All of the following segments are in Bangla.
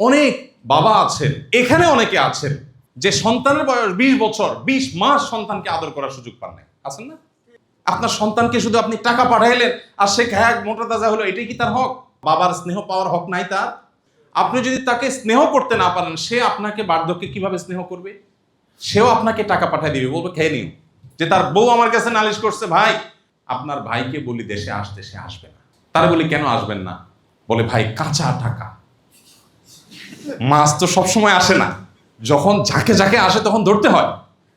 অনেক বাবা আছেন, এখানে অনেকে আছেন যে সন্তানের বয়স 20 বছর 20 মাস সন্তানকে আদর করার সুযোগ পান নাই। আছেন না? আপনার সন্তানকে শুধু আপনি টাকা পাঠাইলেন আর সে খায় মোটা তাজা হলো, এটাই কি তার হক? বাবার স্নেহ পাওয়ার হক নাই তার? আপনি যদি তাকে স্নেহ করতে না পারেন, সে আপনাকে বার্ধক্যে কিভাবে স্নেহ করবে? সেও আপনাকে টাকা পাঠিয়ে দিবে, বলবে খেয়ে নিও। যে তার বউ আমার কাছে নালিশ করছে, ভাই আপনার ভাইকে বলি দেশে আসতে, সে আসবে না। তার বলি কেন আসবেন না? বলে ভাই কাঁচা টাকা, মাছ তো সবসময় আসে না, যখন যাকে যাকে আসে তখন ধরতে হয়।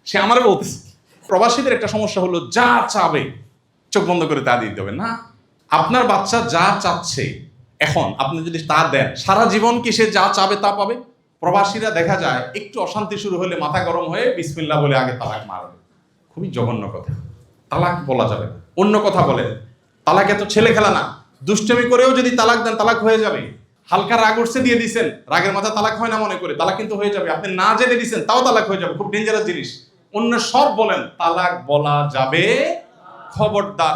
সে আমারে বলতেছে। প্রবাসীদের একটা সমস্যা হলো, যা চাবে চোখ বন্ধ করে তা দিতে হবে না। আপনার বাচ্চা যা চাচ্ছে এখন আপনি যদি তা দেন, সারা জীবন কি সে যা চাবে তা পাবে? প্রবাসীরা দেখা যায় একটু অশান্তি শুরু হলে মাথা গরম হয়ে বিসমিল্লাহ বলে আগে তালাক মারবে। খুবই জঘন্য কথা, তালাক বলা যাবে না। অন্য কথা বলেন, তালাক এত ছেলে খেলা না। দুষ্টমি করেও যদি তালাক দেন, তালাক হয়ে যাবে। হালকা রাগ উঠছে দিয়ে দিচ্ছেন, রাগের মাথা তালাক হয় না মনে করে, তালাক কিন্তু হয়ে যাবে। আপনি না জেনে দিচ্ছেন তাও তালাক হয়ে যাবে, খুব ডেঞ্জারাস জিনিস। অন্য সব বলেন, তালাক বলা যাবে, খবরদার।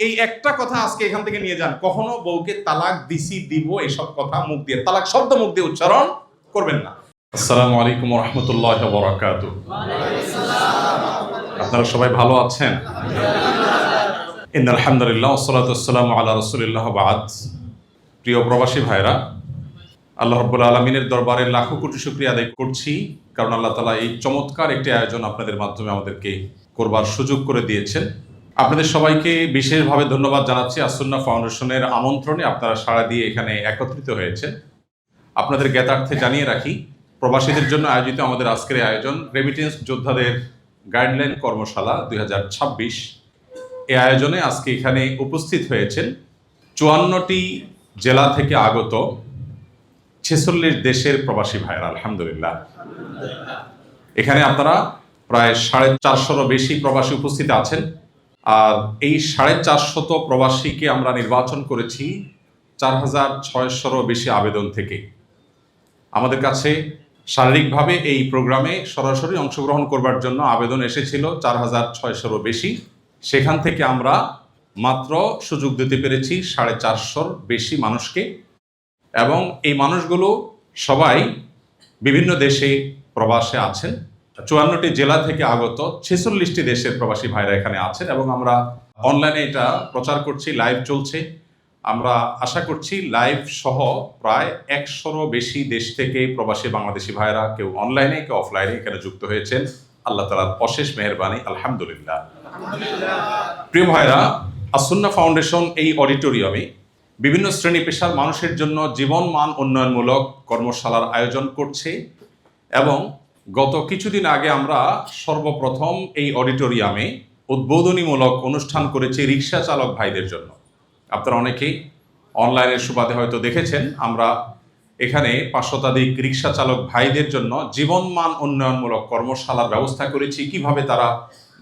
এই একটা কথা আজকে এখান থেকে নিয়ে যান, কখনো বউকে তালাক দিছি দিব এসব কথা মুখ দিয়ে, তালাক শব্দ মুখ দিয়ে উচ্চারণ করবেন না। আসসালামু আলাইকুম ওয়া রাহমাতুল্লাহি ওয়া বারাকাতুহু। আপনারা সবাই ভালো আছেন? ইন্নাল হামদুলিল্লাহ ওয়া সলাতু ওয়াসসালামু আলা রাসূলিল্লাহ ওয়া বা'দ। প্রিয় প্রবাসী ভাইরা, আল্লাহ রাব্বুল আলামিনের দরবারে লাখো কোটি শুকরিয়া আদায় করছি, কারণ আল্লাহ তাআলা এই চমৎকার একটি আয়োজন আপনাদের মাধ্যমে আমাদেরকে করবার সুযোগ করে দিয়েছেন। আপনাদের সবাইকে বিশেষভাবে ধন্যবাদ জানাচ্ছি। আসুন্নাহ ফাউন্ডেশনের আমন্ত্রণে আপনারা সাড়া দিয়ে এখানে একত্রিত হয়েছেন। আপনাদের জ্ঞাতার্থে জানিয়ে রাখি, প্রবাসীদের জন্য আয়োজিত আমাদের আজকের আয়োজন রেমিটেন্স যোদ্ধাদের গাইডলাইন কর্মশালা 2026। এই আয়োজনে আজকে এখানে উপস্থিত হয়েছেন 54টি জেলা থেকে আগত 46 দেশের প্রবাসী ভাইরা। আলহামদুলিল্লাহ। এখানে আপনারা প্রায় 450-রও বেশি প্রবাসী উপস্থিত আছেন। আর এই 450 প্রবাসীকে আমরা নির্বাচন করেছি 4600-রও বেশি আবেদন থেকে। আমাদের কাছে শারীরিকভাবে এই প্রোগ্রামে সরাসরি অংশগ্রহণ করবার জন্য আবেদন এসেছিল 4600-রও বেশি। সেখান থেকে আমরা মাত্র সুযোগ দিতে পেরেছি 450-র বেশি মানুষকে, এবং এই মানুষগুলো সবাই বিভিন্ন দেশে প্রবাসে আছেন। 54টি জেলা থেকে আগত 46টি দেশের প্রবাসী ভাইরা এখানে আছেন, এবং আমরা অনলাইনে এটা প্রচার করছি, লাইভ চলছে। আমরা আশা করছি লাইভ সহ প্রায় 100-রও বেশি দেশ থেকে প্রবাসী বাংলাদেশি ভাইরা, কেউ অনলাইনে কেউ অফলাইনে এখানে যুক্ত হয়েছেন। আল্লাহ তাআলার অশেষ মেহেরবানি, আলহামদুলিল্লাহ। প্রিয় ভাইরা, আসুন্নাহ ফাউন্ডেশন এই অডিটোরিয়ামে বিভিন্ন শ্রেণী পেশার মানুষের জন্য জীবন মান উন্নয়নমূলক কর্মশালার আয়োজন করছে, এবং গত কিছুদিন আগে আমরা সর্বপ্রথম এই অডিটোরিয়ামে উদ্বোধনীমূলক অনুষ্ঠান করেছি রিক্সা চালক ভাইদের জন্য। আপনারা অনেকেই অনলাইনের সুবাদে হয়তো দেখেছেন, আমরা এখানে 500 রিক্সা চালক ভাইদের জন্য জীবনমান উন্নয়নমূলক কর্মশালার ব্যবস্থা করেছি। কিভাবে তারা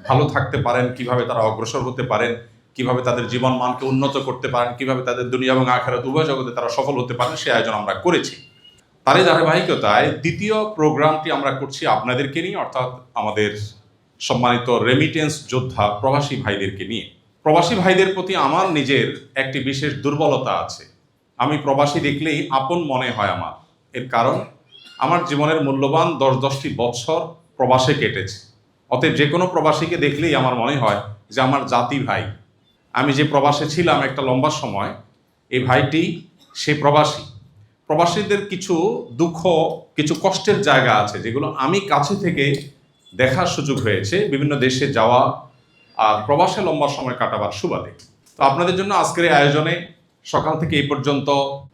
ভালো থাকতে পারেন, কিভাবে তারা অগ্রসর হতে পারেন, কিভাবে তাদের জীবন মানকে উন্নত করতে পারেন, কিভাবে তাদের দুনিয়া এবং আখিরাত উভয় জগতে তারা সফল হতে পারেন, সেই আয়োজন আমরা করেছি। তারই ধারাবাহিকতায় দ্বিতীয় প্রোগ্রামটি আমরা করছি আপনাদেরকে নিয়ে, অর্থাৎ আমাদের সম্মানিত রেমিটেন্স যোদ্ধা প্রবাসী ভাইদেরকে নিয়ে। প্রবাসী ভাইদের প্রতি আমার নিজের একটি বিশেষ দুর্বলতা আছে। আমি প্রবাসী দেখলেই আপন মনে হয় আমার। এর কারণ, আমার জীবনের মূল্যবান 10-10টি বছর প্রবাসে কেটেছে। অতএব যে কোনো প্রবাসীকে দেখলেই আমার মনে হয় যে আমার জাতি ভাই। আমি যে প্রবাসে ছিলাম একটা লম্বা সময়, এই ভাইটি সে প্রবাসী। প্রবাসীদের কিছু দুঃখ, কিছু কষ্টের জায়গা আছে যেগুলো আমি কাছে থেকে দেখার সুযোগ হয়েছে বিভিন্ন দেশে যাওয়া আর প্রবাসে লম্বা সময় কাটাবার সুবাদে। তো আপনাদের জন্য আজকের এই আয়োজনে সকাল থেকে এই পর্যন্ত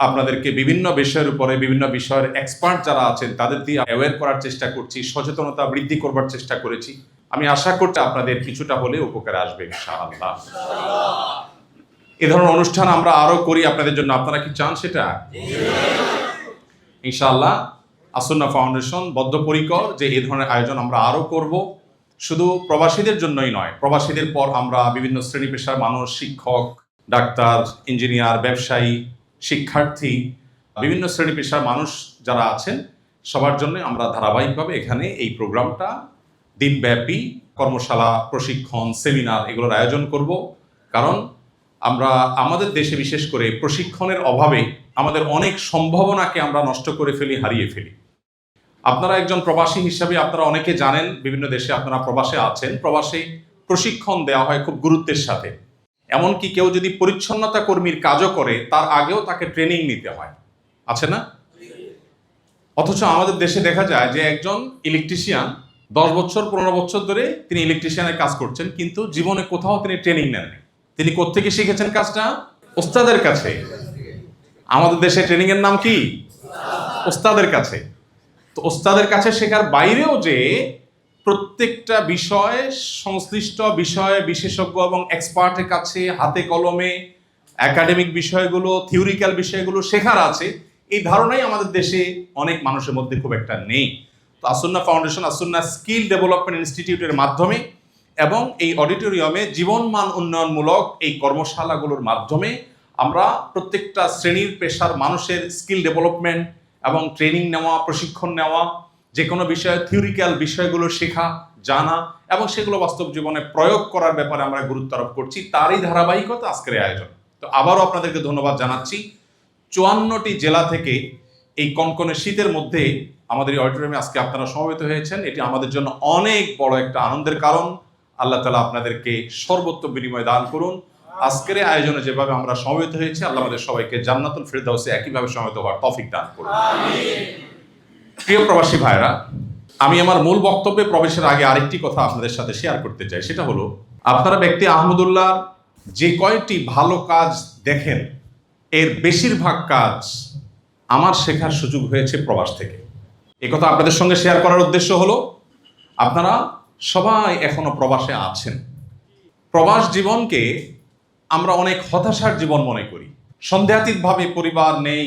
আপনাদেরকে বিভিন্ন বিষয়ের উপরে, বিভিন্ন বিষয়ের এক্সপার্ট যারা আছেন তাদের দিয়ে অ্যাওয়্যার করার চেষ্টা করছি, সচেতনতা বৃদ্ধি করবার চেষ্টা করেছি। আমি আশা করছি আপনাদের কিছুটা হলে উপকারে আসবে ইনশাআল্লাহ। এ ধরনের অনুষ্ঠান আমরা আরো করি আপনাদের জন্য। আপনারা কি চান সেটা? ইনশাআল্লাহ আসুন্নাহ ফাউন্ডেশন বদ্ধপরিকর যে এই ধরনের আয়োজন আমরা আরো করব। শুধু প্রবাসীদের জন্যই নয়, প্রবাসীদের পর আমরা বিভিন্ন শ্রেণী পেশার মানুষ, শিক্ষক, ডাক্তার, ইঞ্জিনিয়ার, ব্যবসায়ী, শিক্ষার্থী, বিভিন্ন শ্রেণী পেশার মানুষ যারা আছেন সবার জন্য আমরা ধারাবাহিকভাবে এখানে এই প্রোগ্রামটা দিনব্যাপী কর্মশালা, প্রশিক্ষণ, সেমিনার এগুলোর আয়োজন করব। কারণ আমরা আমাদের দেশে বিশেষ করে প্রশিক্ষণের অভাবে আমাদের অনেক সম্ভাবনাকে আমরা নষ্ট করে ফেলি, হারিয়ে ফেলি। আপনারা একজন প্রবাসী হিসাবে আপনারা অনেকে জানেন, বিভিন্ন দেশে আপনারা প্রবাসে আছেন, প্রবাসে প্রশিক্ষণ দেওয়া হয় খুব গুরুত্বের সাথে। এমনকি কেউ যদি পরিচ্ছন্নতা কর্মীর কাজও করে তার আগেও তাকে ট্রেনিং নিতে হয়, আছে না? অথচ আমাদের দেশে দেখা যায় যে একজন ইলেকট্রিশিয়ান 10 বছর 15 বছর ধরে তিনি ইলেকট্রিশিয়ানের কাজ করছেন, কিন্তু জীবনে কোথাও তিনি ট্রেনিং নেননি। তিনি কোত্থেকে শিখেছেন কাজটা? ওস্তাদের কাছে। আমাদের দেশে ট্রেনিং এর নাম কি? ওস্তাদের কাছে। তো ওস্তাদের কাছে শেখার বাইরেও যে প্রত্যেকটা বিষয়, সংশ্লিষ্ট বিষয়ে বিশেষজ্ঞ এবং এক্সপার্টের কাছে হাতে কলমে একাডেমিক বিষয়গুলো, থিওরিক্যাল বিষয়গুলো শেখার আছে, এই ধারণাই আমাদের দেশে অনেক মানুষের মধ্যে খুব একটা নেই। তো As-Sunnah foundation, As-Sunnah skill development ইনস্টিটিউটের মাধ্যমে এবং এই অডিটোরিয়ামে জীবনমান উন্নয়নমূলক এই কর্মশালাগুলোর মাধ্যমে আমরা প্রত্যেকটা শ্রেণীর পেশার মানুষের স্কিল ডেভেলপমেন্ট এবং ট্রেনিং নেওয়া, প্রশিক্ষণ নেওয়া, যে কোনো বিষয়ে থিওরিক্যাল বিষয়গুলো শেখা, জানা এবং সেগুলো বাস্তব জীবনে প্রয়োগ করার ব্যাপারে আমরা গুরুত্ব আরোপ করছি। তারই ধারাবাহিকতা আজকের আয়োজন। তো আবারও আপনাদেরকে ধন্যবাদ জানাচ্ছি। 54টি জেলা থেকে এই কনকনে শীতের মধ্যে আমাদের এই অডিটোরিয়ামে আজকে আপনারা সমবেত হয়েছেন, এটি আমাদের জন্য অনেক বড় একটা আনন্দের কারণ। আল্লাহ তাআলা আপনাদেরকে সর্বোত্তম বিনিময় দান করুন। আজকের আয়োজনে যেভাবে আমরা সমবেত হয়েছি, আল্লাহ আমাদের সবাইকে জান্নাতুল ফিরদাউসে একইভাবে সমবেত হওয়ার তৌফিক দান করুন। প্রিয় প্রবাসী ভাইরা, আমি আমার মূল বক্তব্যে প্রবেশের আগে আরেকটি কথা আপনাদের সাথে শেয়ার করতে চাই। সেটা হলো, আপনারা ব্যক্তি আহমদুল্লাহ যে কয়েকটি ভালো কাজ দেখেন, এর বেশিরভাগ কাজ আমার শেখার সুযোগ হয়েছে প্রবাস থেকে। এই কথা আপনাদের সঙ্গে শেয়ার করার উদ্দেশ্য হলো, আপনারা সবাই এখনো প্রবাসে আছেন। প্রবাস জীবনকে আমরা অনেক হতাশার জীবন মনে করি। সন্দেহাতীতভাবে পরিবার নেই,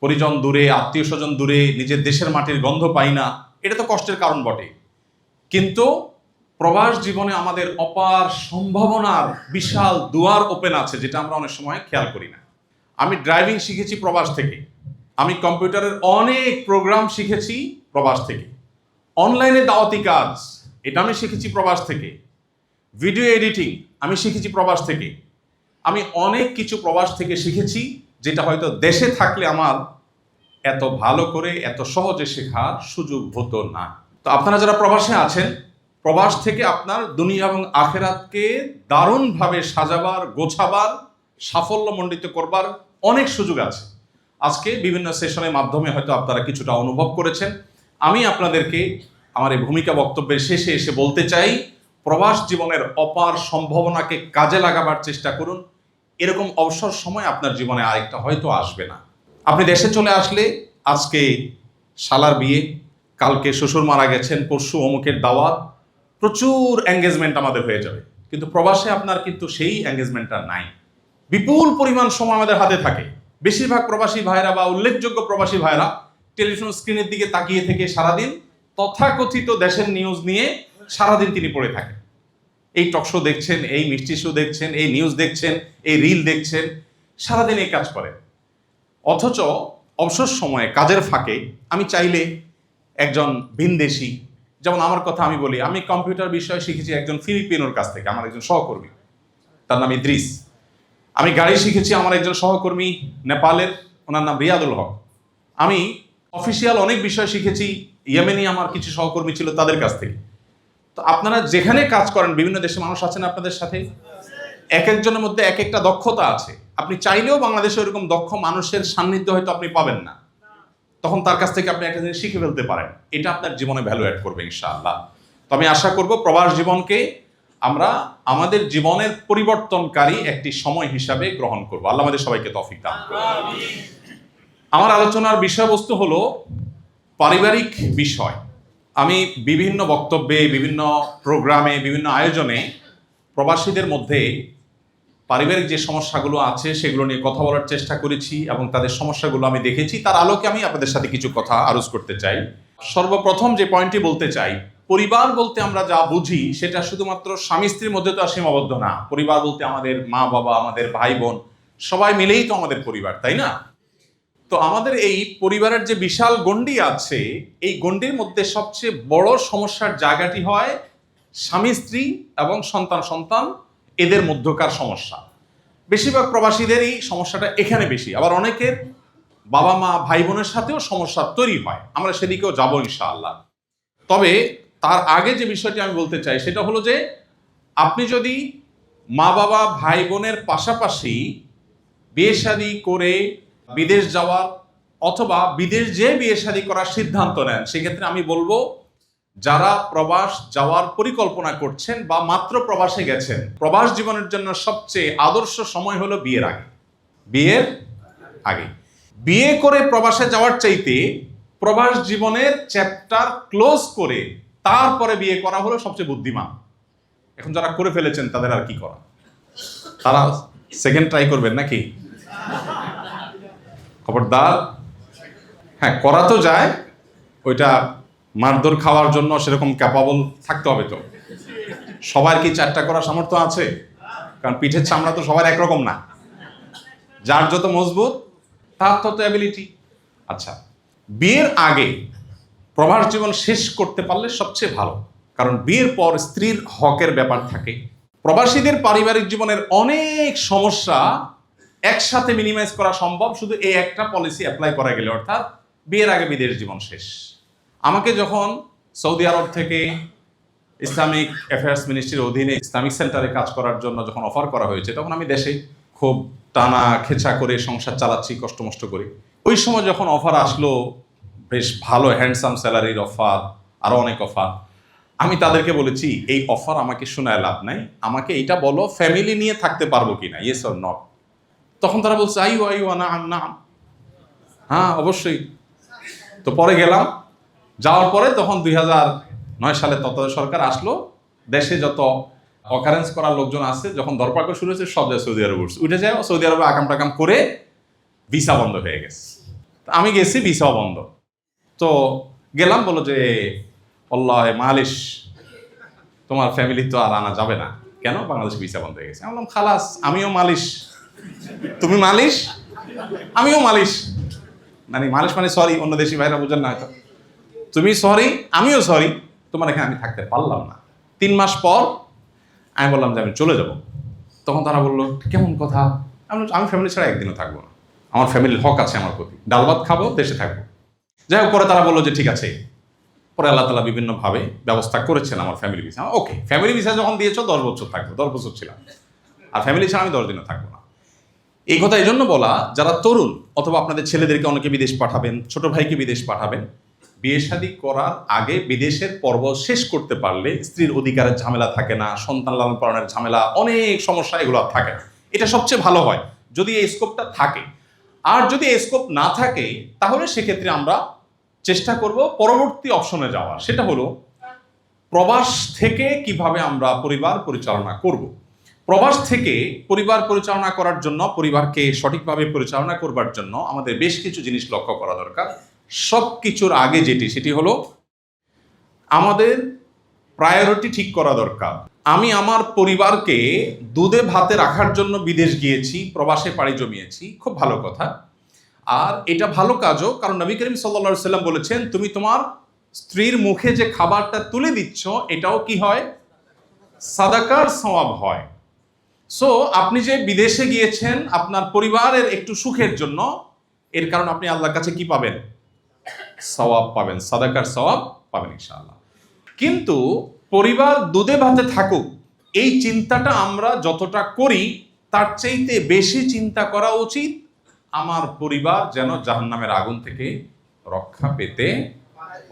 পরিজন দূরে, আত্মীয় স্বজন দূরে, নিজের দেশের মাটির গন্ধ পাই না, এটা তো কষ্টের কারণ বটে। কিন্তু প্রবাস জীবনে আমাদের অপার সম্ভাবনার বিশাল দুয়ার ওপেন আছে, যেটা আমরা অনেক সময় খেয়াল করি না। আমি ড্রাইভিং শিখেছি প্রবাস থেকে, আমি কম্পিউটারের অনেক প্রোগ্রাম শিখেছি প্রবাস থেকে, অনলাইনে দাওয়াতি কাজ এটা আমি শিখেছি প্রবাস থেকে, ভিডিও এডিটিং আমি শিখেছি প্রবাস থেকে। আমি অনেক কিছু প্রবাস থেকে শিখেছি, যেটা হয়তো দেশে থাকলে আমার এত ভালো করে, এত সহজে শেখার সুযোগ হতো না। তো আপনারা যারা প্রবাসে আছেন, প্রবাস থেকে আপনার দুনিয়া এবং আখেরাতকে দারুণভাবে সাজাবার, গোছাবার, সাফল্যমণ্ডিত করবার অনেক সুযোগ আছে। আজকে বিভিন্ন সেশনের মাধ্যমে হয়তো আপনারা কিছুটা অনুভব করেছেন। আমি আপনাদেরকে আমার এই ভূমিকা বক্তব্যের শেষে এসে বলতে চাই, প্রবাস জীবনের অপার সম্ভাবনাকে কাজে লাগাবার চেষ্টা করুন। এরকম অবসর সময় আপনার জীবনে আরেকটা হয়তো আসবে না। আপনি দেশে চলে আসলে আজকে শালার বিয়ে, কালকে শ্বশুর মারা গেছেন, পরশু অমুকের দাওয়াত, প্রচুর এঙ্গেজমেন্ট আমাদের হয়ে যাবে। কিন্তু প্রবাসে আপনার কিন্তু সেই এঙ্গেজমেন্টটা নাই। বিপুল পরিমাণ সময় আমাদের হাতে থাকে। বেশিরভাগ প্রবাসী ভাইরা বা উল্লেখযোগ্য প্রবাসী ভাইরা টেলিভিশন স্ক্রিনের দিকে তাকিয়ে থেকে সারাদিন তথাকথিত দেশের নিউজ নিয়ে সারাদিন তিনি পড়ে থাকেন। এই টকশো দেখছেন, এই মিষ্টি শো দেখছেন, এই নিউজ দেখছেন, এই রিল দেখছেন, সারাদিন এই কাজ করেন। অথচ অবসর সময়ে কাজের ফাঁকে আমি চাইলে একজন ভিনদেশি, যেমন আমার কথা আমি বলি, আমি কম্পিউটার বিষয় শিখেছি একজন ফিলিপিনোর কাছ থেকে, আমার একজন সহকর্মী, তার নাম ইদ্রিস। আমি গাড়ি শিখেছি আমার একজন সহকর্মী নেপালের, ওনার নাম রিয়াদুল হক। আমি অফিসিয়াল অনেক বিষয় শিখেছি ইয়েমেনি আমার কিছু সহকর্মী ছিল, তাদের কাছ থেকে। তো আপনারা যেখানে কাজ করেন, বিভিন্ন দেশে মানুষ আছেন আপনাদের সাথে, এক একজনের মধ্যে এক একটা দক্ষতা আছে। আপনি চাইলেও বাংলাদেশে এরকম দক্ষ মানুষের সান্নিধ্য হয়তো আপনি পাবেন না, তখন তার কাছ থেকে আপনি একটা জিনিস শিখে ফেলতে পারেন। এটা আপনার জীবনে ভ্যালু অ্যাড করবে ইনশাআল্লাহ। তো আমি আশা করব প্রবাস জীবনকে আমরা আমাদের জীবনের পরিবর্তনকারী একটি সময় হিসাবে গ্রহণ করব। আল্লাহ আমাদের সবাইকে তৌফিক দান করুন। আমার আলোচনার বিষয়বস্তু হলো পারিবারিক বিষয়। আমি বিভিন্ন বক্তব্যে, বিভিন্ন প্রোগ্রামে, বিভিন্ন আয়োজনে প্রবাসীদের মধ্যে পারিবারিক যে সমস্যাগুলো আছে সেগুলো নিয়ে কথা বলার চেষ্টা করেছি এবং তাদের সমস্যাগুলো আমি দেখেছি। তার আলোকে আমি আপনাদের সাথে কিছু কথা আরোজ করতে চাই। সর্বপ্রথম যে পয়েন্টটি বলতে চাই, পরিবার বলতে আমরা যা বুঝি সেটা শুধুমাত্র স্বামী স্ত্রীর মধ্যে তো আর সীমাবদ্ধ না। পরিবার বলতে আমাদের মা বাবা, আমাদের ভাই বোন, সবাই মিলেই তো আমাদের পরিবার, তাই না? তো আমাদের এই পরিবারের যে বিশাল গণ্ডি আছে, এই গণ্ডির মধ্যে সবচেয়ে বড় সমস্যার জায়গাটি হয় স্বামী স্ত্রী এবং সন্তান এদের মধ্যকার সমস্যা। বেশিরভাগ প্রবাসীদেরই সমস্যাটা এখানে বেশি। আবার অনেকের বাবা মা ভাই বোনের সাথেও সমস্যা তৈরি হয়, আমরা সেদিকেও যাবো ইনশাআল্লাহ। তবে তার আগে যে বিষয়টি আমি বলতে চাই সেটা হলো যে আপনি যদি মা বাবা ভাই বোনের পাশাপাশি বিয়ে শাদী করে বিদেশ যাওয়ার অথবা বিদেশ যেয়ে বিয়ে শাদী করার সিদ্ধান্ত নেন, সেক্ষেত্রে আমি বলবো যারা প্রবাস যাওয়ার পরিকল্পনা করছেন বা মাত্র প্রবাসে গেছেন, প্রবাস জীবনের জন্য সবচেয়ে আদর্শ সময় হলো বিয়ের আগে। বিয়ের আগে বিয়ে করে প্রবাসে যাওয়ার চাইতে প্রবাস জীবনের চ্যাপ্টার ক্লোজ করে তারপরে বিয়ে করা হলো সবচেয়ে বুদ্ধিমান। এখন যারা করে ফেলেছেন তাদের আর কি করা, তারা সেকেন্ড ট্রাই করবেন নাকি? খবরদার। হ্যাঁ, করা তো যায়, ওইটা মারধর খাওয়ার জন্য সেরকম ক্যাপাবল থাকতে হবে। তো সবার কি 4টা করার সামর্থ্য আছে? কারণ পিঠের চামড়া তো সবার একরকম না, যার যত মজবুত তার তত অ্যাবিলিটি। আচ্ছা, বিয়ের আগে প্রবাস জীবন শেষ করতে পারলে সবচেয়ে ভালো, কারণ বিয়ের পর স্ত্রীর হকের ব্যাপার থাকে। প্রবাসীদের পারিবারিক জীবনের অনেক সমস্যা একসাথে মিনিমাইজ করা সম্ভব শুধু এই একটা পলিসি অ্যাপ্লাই করা গেলে, অর্থাৎ বিয়ের আগে বিদেশ জীবন শেষ। আমাকে যখন সৌদি আরব থেকে ইসলামিক অ্যাফেয়ার্স মিনিস্ট্রির অধীনে ইসলামিক সেন্টারে কাজ করার জন্য যখন অফার করা হয়েছে, তখন আমি দেশে খুব টানা খেচা করে সংসার চালাচ্ছি কষ্ট মষ্ট করে। ওই সময় যখন অফার আসলো, বেশ ভালো হ্যান্ডসাম স্যালারির অফার, আরও অনেক অফার, আমি তাদেরকে বলেছি এই অফার আমাকে শোনায় লাভ নাই, আমাকে এইটা বলো ফ্যামিলি নিয়ে থাকতে পারবো কিনা, ইয়েস অর নট। তখন তারা বলছে আইও আইও না না, হ্যাঁ অবশ্যই। তো পরে গেলাম, যাওয়ার পরে তখন 2009 সালে তত্ত্বাবধায়ক সরকার আসলো, দেশে যত অকারেন্স করার লোকজন আছে যখন দরপাকড় শুরু হয়েছে সব যায় সৌদি আরবে উঠে যায়, সৌদি আরবে আকাম টাকাম করে ভিসা বন্ধ হয়ে গেছে। আমি গেছি, ভিসাও বন্ধ। তো গেলাম, বলো যে আল্লাহ মালিশ, তোমার ফ্যামিলি তো আর আনা যাবে না। কেন? বাংলাদেশে ভিসা বন্ধ হয়ে গেছে। আমি বললাম খালাস, আমিও মালিশ, তুমি মালিশ আমিও মালিশ। মানে মালিশ মানে সরি, অন্য দেশি ভাইরা বুঝেন না হয়তো। তুমি সরি আমিও সরি, তোমার এখানে আমি থাকতে পারলাম না। 3 মাস পর আমি বললাম যে আমি চলে যাব। তখন তারা বললো কেমন কথা? আমি ফ্যামিলি ছাড়া একদিনও থাকবো না, আমার ফ্যামিলির হক আছে আমার প্রতি, ডাল ভাত খাবো, দেশে থাকবো। যাই হোক, পরে তারা বললো যে ঠিক আছে। পরে আল্লাহ তালা বিভিন্নভাবে ব্যবস্থা করেছেন আমার ফ্যামিলি ভিসা। ওকে, ফ্যামিলি ভিসা যখন দিয়েছো 10 বছর থাকবো, 10 বছর ছিলাম, আর ফ্যামিলি ছাড়া আমি 10 দিনও থাকবো না। এই কথা এই জন্য বলা, যারা তরুণ অথবা আপনাদের ছেলেদেরকে অনেকে বিদেশ পাঠাবেন, ছোট ভাইকে বিদেশ পাঠাবেন, বিয়ে শাদী করার আগে বিদেশের পর্ব শেষ করতে পারলে স্ত্রীর অধিকারের ঝামেলা থাকে না, সন্তান লালন পালনের ঝামেলা, অনেক সমস্যা এগুলো আর থাকে না। এটা সবচেয়ে ভালো হয় যদি এই স্কোপটা থাকে। আর যদি এই স্কোপ না থাকে, তাহলে সেক্ষেত্রে আমরা চেষ্টা করব পরবর্তী অপশনে যাওয়া, সেটা হলো প্রবাস থেকে কিভাবে আমরা পরিবার পরিচালনা করব। প্রবাস থেকে পরিবার পরিচালনা করার জন্য, পরিবারকে সঠিকভাবে পরিচালনা করবার জন্য আমাদের বেশ কিছু জিনিস লক্ষ্য করা দরকার। সব কিছুর আগে সেটি হলো আমাদের প্রায়োরিটি ঠিক করা দরকার। আমি আমার পরিবারকে দুধে ভাতে রাখার জন্য বিদেশ গিয়েছি, প্রবাসে পাড়ি জমিয়েছি, খুব ভালো কথা। আর এটা ভালো কাজও, কারণ নবী করিম সাল্লাল্লাহু আলাইহি ওয়াসাল্লাম বলেছেন তুমি তোমার স্ত্রীর মুখে যে খাবারটা তুলে দিচ্ছ এটাও কি হয়? সাদাকার সওয়াব হয়। সো আপনি যে বিদেশে গিয়েছেন আপনার পরিবারের একটু সুখের জন্য, এর কারণ আপনি আল্লাহর কাছে কি পাবেন? সওয়াব পাবেন, সাদাকার সওয়াব পাবেন ইনশাআল্লাহ। কিন্তু পরিবার দুধে ভাতে থাকুক, এই চিন্তাটা আমরা যতটা করি তার চাইতে বেশি চিন্তা করা উচিত আমার পরিবার যেন জাহান্নামের আগুন থেকে রক্ষা পেতে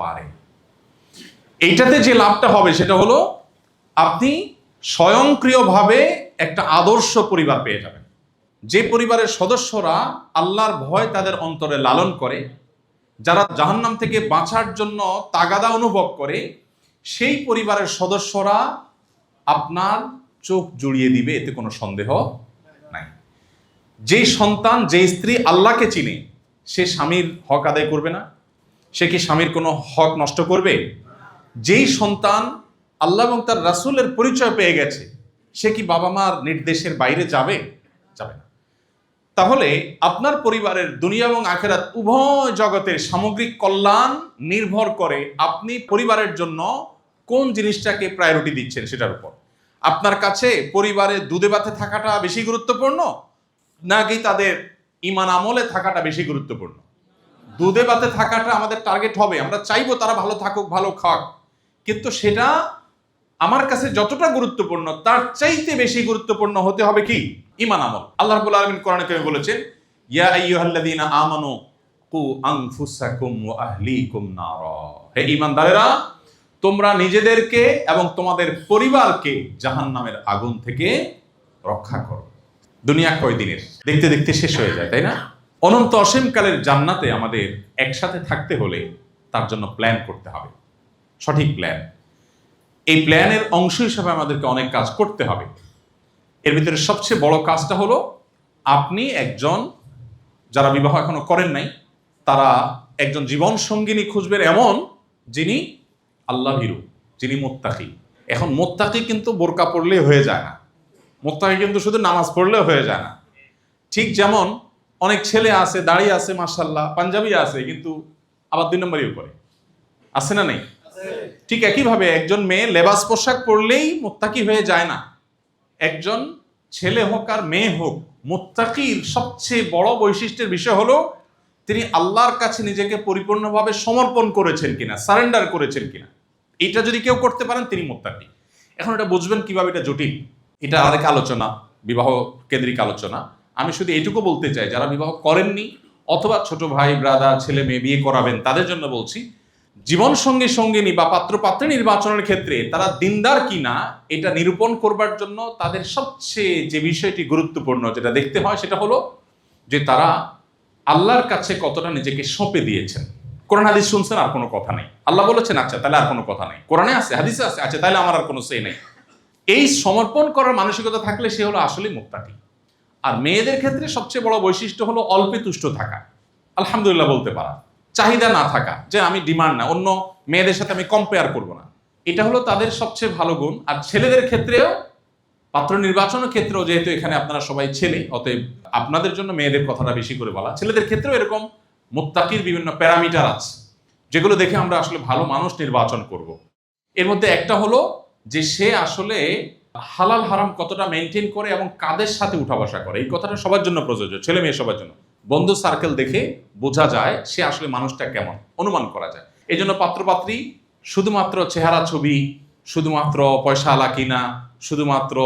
পারে। এইটাতে যে লাভটা হবে সেটা হলো আপনি স্বয়ংক্রিয়ভাবে একটা আদর্শ পরিবার পেয়ে যাবেন। যে পরিবারের সদস্যরা আল্লাহর ভয় তাদের অন্তরে লালন করে, যারা জাহান্নাম থেকে বাঁচার জন্য তাগাদা অনুভব করে, সেই পরিবারের সদস্যরা আপনার চোখ জুড়িয়ে দিবে, এতে কোনো সন্দেহ নাই। যেই সন্তান, যেই স্ত্রী আল্লাহকে চিনে, সে স্বামীর হক আদায় করবে না? সে কি স্বামীর কোনো হক নষ্ট করবে? যেই সন্তান আল্লাহ এবং তার রাসূলের পরিচয় পেয়ে গেছে, সে কি বাবা মার নির্দেশের বাইরে যাবে? যাবে না। তাহলে আপনার পরিবারের দুনিয়া এবং আখিরাত উভয় জগতের সামগ্রিক কল্যাণ নির্ভর করে আপনি পরিবারের জন্য কোন জিনিসটাকে প্রায়োরিটি দিচ্ছেন সেটার উপর। আপনার কাছে পরিবারের দুধে ভাতে থাকাটা বেশি গুরুত্বপূর্ণ নাকি তাদের ঈমান আমলে থাকাটা বেশি গুরুত্বপূর্ণ? দুধে ভাতে থাকাটা আমাদের টার্গেট হবে, আমরা চাইবো তারা ভালো থাকুক, ভালো খাক, কিন্তু সেটা আমার কাছে যতটা গুরুত্বপূর্ণ তার চাইতে বেশি গুরুত্বপূর্ণ হতে হবে কি? ঈমান আমল। আল্লাহ রাব্বুল আলামিন কোরআনে কারিমে বলেছেন, ইয়া আইয়ুহাল্লাযীনা আমানু কু আনফুসাকুম ওয়া আহলিকুম নারা। হে ঈমানদারেরা, তোমরা নিজেদেরকে এবং তোমাদের পরিবারকে জাহান্নামের আগুন থেকে রক্ষা করো। দুনিয়া কয়দিনের? দেখতে দেখতে শেষ হয়ে যায়, তাই না? অনন্ত অসীমকালের জান্নাতে আমাদের একসাথে থাকতে হলে তার জন্য প্ল্যান করতে হবে, সঠিক প্ল্যান। এই প্ল্যানের অংশ হিসাবে আমাদেরকে অনেক কাজ করতে হবে। এর ভিতরে সবচেয়ে বড় কাজটা হলো, আপনি একজন, যারা বিবাহ এখনো করেন নাই, তারা একজন জীবন সঙ্গিনী খুঁজবেন এমন যিনি আল্লাহ ভীরু, যিনি মুত্তাকি। এখন মুত্তাকি কিন্তু বোরকা পড়লে হয়ে যায় না, মুত্তাকি কিন্তু শুধু নামাজ পড়লে হয়ে যায় না। ঠিক যেমন অনেক ছেলে আছে, দাড়ি আছে, মাশাআল্লাহ, পাঞ্জাবি আছে, কিন্তু আবার 2 নম্বরিও করে, আছে না নেই? ঠিক একইভাবে একজন মেয়ে লেবাস পোশাক পরলেই মুত্তাকি হয়ে যায় না। একজন ছেলে হোক আর মেয়ে হোক, মুত্তাকির সবচেয়ে বড় বৈশিষ্ট্যের বিষয় হলো তিনি আল্লাহর কাছে নিজেকে পরিপূর্ণভাবে সমর্পণ করেছেন কিনা, সারেন্ডার করেছেন কিনা। এটা যদি কেউ করতে পারেন তিনি মুত্তাকি। এখন এটা বুঝবেন কিভাবে? এটা জটিল, এটা আরেক আলোচনা, বিবাহ কেন্দ্রিক আলোচনা। আমি শুধু এইটুকু বলতে চাই, যারা বিবাহ করেননি অথবা ছোট ভাই ব্রাদার ছেলে মেয়ে বিয়ে করাবেন তাদের জন্য বলছি, জীবন সঙ্গী সঙ্গিনী বা পাত্র পাত্রী নির্বাচনের ক্ষেত্রে তারা দিনদার কিনা এটা নিরূপণ করবার জন্য তাদের সবচেয়ে যে বিষয়টি গুরুত্বপূর্ণ যেটা দেখতে হয় সেটা হলো যে তারা আল্লাহর কাছে কতটা নিজেকে সঁপে দিয়েছেন। কোরআন হাদিস শুনছেন, আর কোনো কথা নেই, আল্লাহ বলেছেন, আচ্ছা তাহলে আর কোনো কথা নেই, কোরআনে আছে, হাদিসে আছে, আচ্ছা তাহলে আমার আর কোনো সে নেই। এই সমর্পণ করার মানসিকতা থাকলে সে হলো আসলে মুত্তাকি। আর মেয়েদের ক্ষেত্রে সবচেয়ে বড় বৈশিষ্ট্য হলো অল্পে তুষ্ট থাকা, আলহামদুলিল্লাহ বলতে পারা, চাহিদা না থাকা, যে আমি ডিমান্ড না, অন্য মেয়েদের সাথে আমি কম্পেয়ার করব না, এটা হলো তাদের সবচেয়ে ভালো গুণ। আর ছেলেদের ক্ষেত্রেও, পাত্র নির্বাচনের ক্ষেত্রেও, যেহেতু এখানে আপনারা সবাই ছেলে, অতএব আপনাদের জন্য মেয়েদের কথাটা বেশি করে বলা, ছেলেদের ক্ষেত্রেও এরকম মুত্তাকির বিভিন্ন প্যারামিটার আছে যেগুলো দেখে আমরা আসলে ভালো মানুষ নির্বাচন করব। এর মধ্যে একটা হলো যে সে আসলে হালাল হারাম কতটা মেনটেন করে এবং কাদের সাথে উঠা বসা করে। এই কথাটা সবার জন্য প্রযোজ্য, ছেলে মেয়ে সবার জন্য। বন্ধু সার্কেল দেখে বোঝা যায় সে আসলে মানুষটা কেমন, অনুমান করা যায়। এই জন্য পাত্রপাত্রী শুধুমাত্র চেহারা ছবি, শুধুমাত্র পয়সা আলা কিনা, শুধুমাত্র